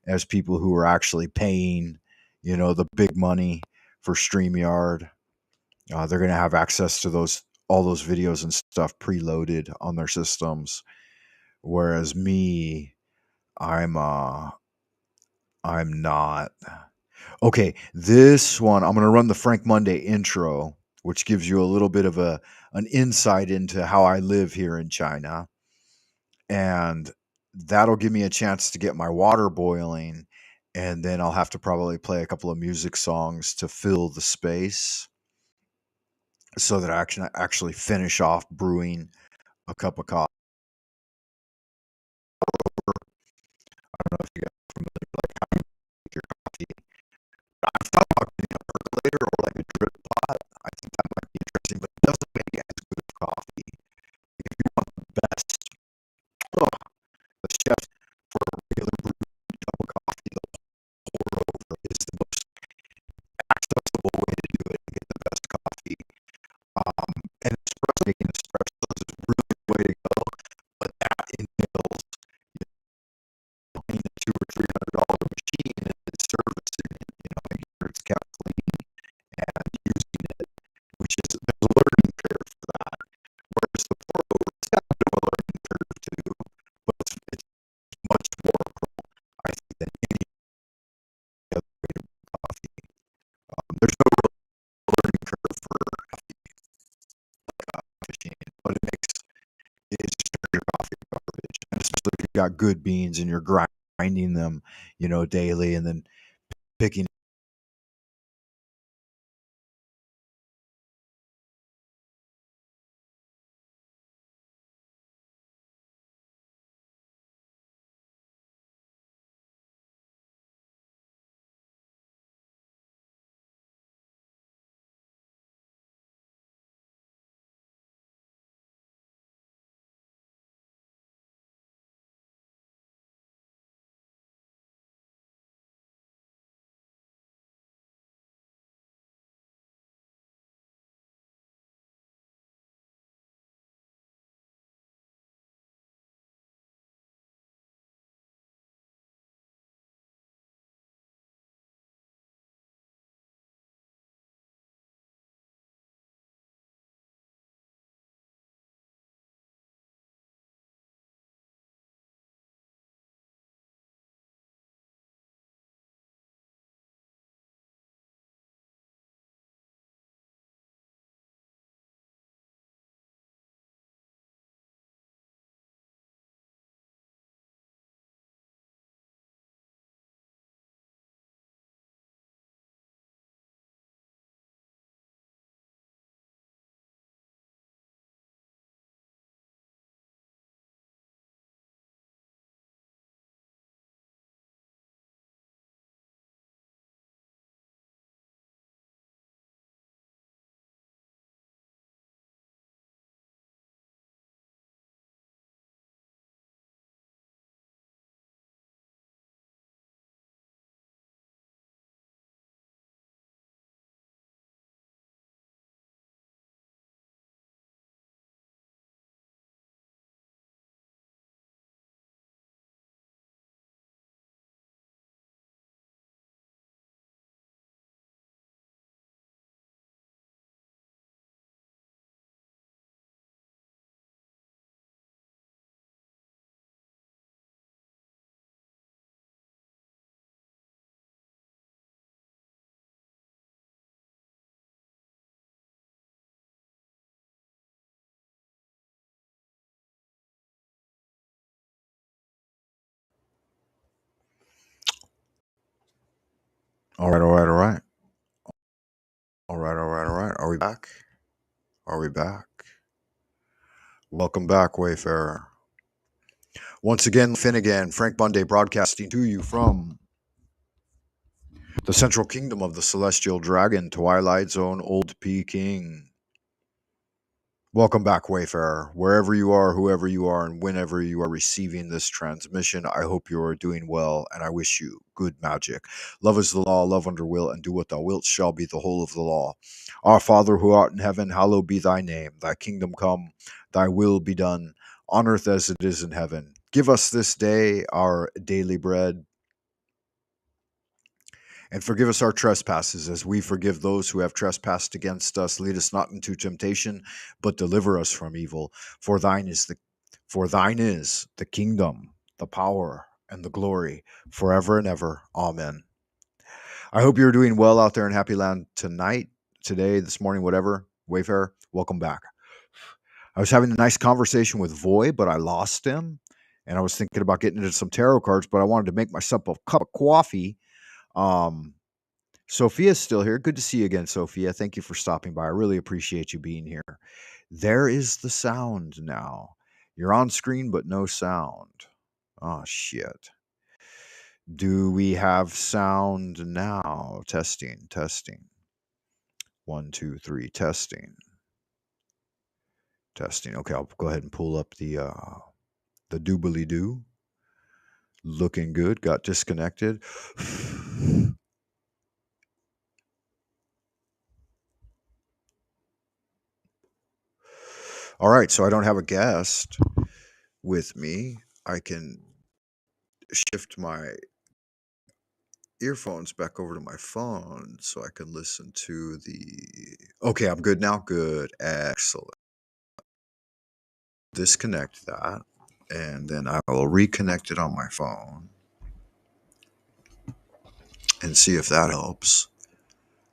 as people who are actually paying, the big money for StreamYard. They're going to have access to all those videos and stuff preloaded on their systems, whereas me, I'm uh, I'm not. Okay, this one I'm going to run the Frank Monday intro, which gives you a little bit of an insight into how I live here in China, and that'll give me a chance to get my water boiling, and then I'll have to probably play a couple of music songs to fill the space so that I can actually finish off brewing a cup of coffee. I don't know if you guys are familiar with like how you make your coffee. I thought about getting a percolator or like a drip pot. I think that might be interesting, but it doesn't make as good of coffee. If you want the best, oh, the chef for a regular brew double coffee, the pour over is the most accessible way to do it and get the best coffee. And making espressos is really the way to go, but that entails buying a $200 or $300 machine and then servicing it, making sure it's kept clean and using it, which is there's a learning curve for that. Whereas the pour over, it's got a bit of a learning curve too, but it's much more, I think, than any other way to brew coffee. There's no real learning curve for a machine, but it's just your coffee garbage, and especially if you've got good beans and you're grinding them, daily, and then picking All right, all right, all right. All right, all right, all right. Are we back? Are we back? Welcome back, Wayfarer. Once again, Finnegan, Frank Bunday broadcasting to you from the central kingdom of the celestial dragon, Twilight Zone, Old Peking. Welcome back, Wayfarer. Wherever you are, whoever you are, and whenever you are receiving this transmission, I hope you are doing well, and I wish you good magic. Love is the law, love under will, and do what thou wilt shall be the whole of the law. Our Father who art in heaven, hallowed be thy name. Thy kingdom come, thy will be done, on earth as it is in heaven. Give us this day our daily bread, and forgive us our trespasses as we forgive those who have trespassed against us. Lead us not into temptation, but deliver us from evil. For thine is the kingdom, the power, and the glory forever and ever. Amen. I hope you're doing well out there in Happy Land tonight, today, this morning, whatever. Wayfarer, welcome back. I was having a nice conversation with Voy, but I lost him. And I was thinking about getting into some tarot cards, but I wanted to make myself a cup of coffee. Sophia's still here. Good to see you again, Sophia. Thank you for stopping by. I really appreciate you being here. There is the sound now. You're on screen, but no sound. Oh, shit. Do we have sound now? Testing, testing. 1, 2, 3, testing. Testing. Okay, I'll go ahead and pull up the doobly doo. Looking good. Got disconnected. All right, so I don't have a guest with me. I can shift my earphones back over to my phone so I can listen to the. Okay, I'm good now. Good. Excellent. Disconnect that, and then I will reconnect it on my phone and see if that helps.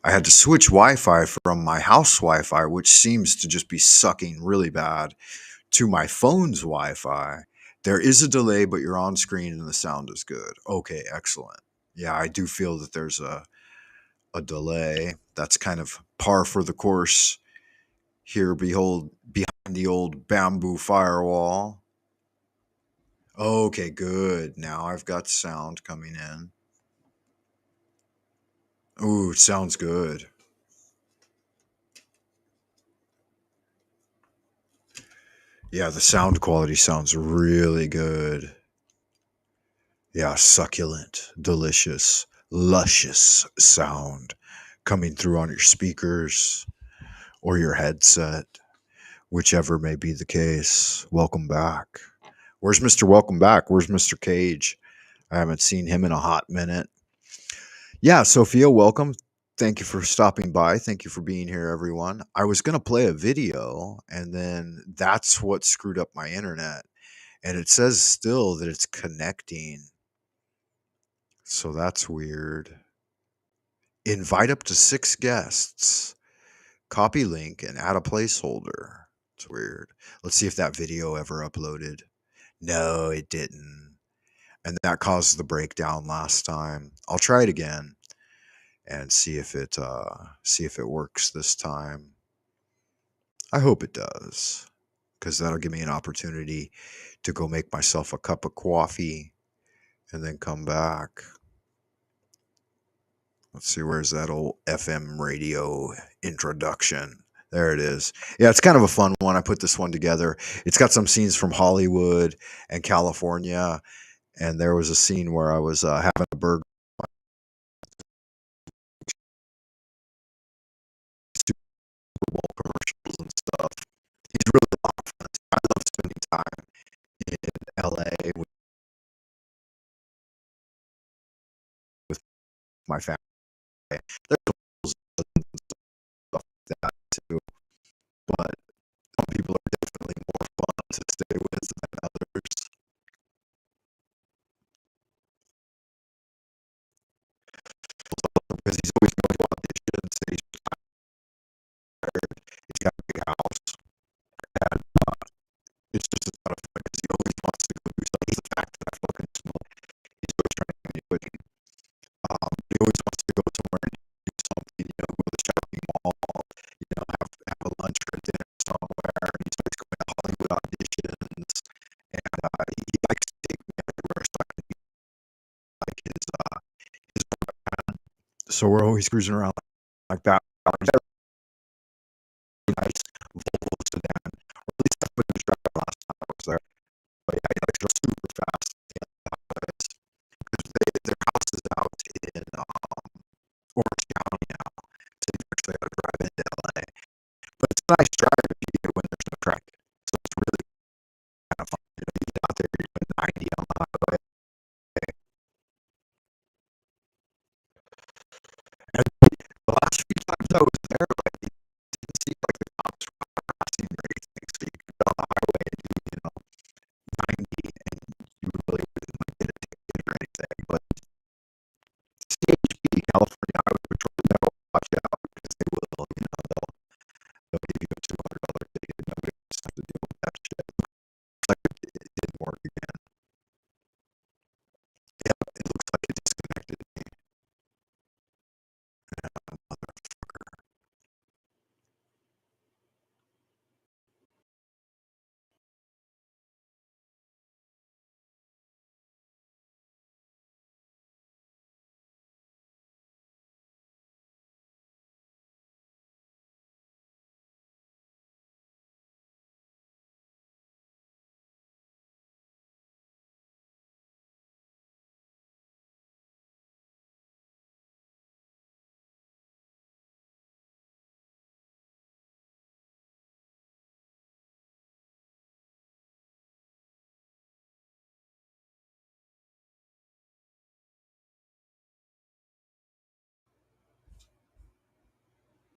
I had to switch Wi Fi from my house Wi Fi, which seems to just be sucking really bad, to my phone's Wi Fi. There is a delay, but you're on screen and the sound is good. Okay, excellent. Yeah, I do feel that there's a delay. That's kind of par for the course here. Behold, behind the old bamboo firewall. Okay, good. Now I've got sound coming in. Ooh, sounds good. Yeah, the sound quality sounds really good. Yeah, succulent, delicious, luscious sound coming through on your speakers or your headset, whichever may be the case. Welcome back. Where's Mr. Welcome Back? Where's Mr. Cage? I haven't seen him in a hot minute. Yeah, Sophia, welcome. Thank you for stopping by. Thank you for being here, everyone. I was going to play a video, and then that's what screwed up my internet. And it says still that it's connecting. So that's weird. Invite up to 6 guests. Copy link and add a placeholder. It's weird. Let's see if that video ever uploaded. No, it didn't. And that caused the breakdown last time. I'll try it again and see if it works this time. I hope it does, because that'll give me an opportunity to go make myself a cup of coffee and then come back. Let's see, where's that old FM radio introduction? There it is. Yeah, it's kind of a fun one. I put this one together. It's got some scenes from Hollywood and California, and there was a scene where I was having a burger. Super Bowl commercials and stuff. He's really a lot of fun. I love spending time in LA with my family. There's and stuff like that too, but some people are definitely more fun to stay with than others. Because he's always going to auditions and he's retired. He's got a big house, and it's just a lot of fun because he always wants to go do something. He's the fact that I fucking smoke. He's always trying to do it. He always wants to go So we're always cruising around like that. Nice Volvo sedan, or at least that's what it was driving last time I was there. But yeah, he likes to go super fast. Their house is out in Orange County now, so you actually got to drive into LA. But it's a nice drive if you get when there's no traffic. So it's really kind of fun. You know, you get out there, you're doing 90 on the highway. And the last few times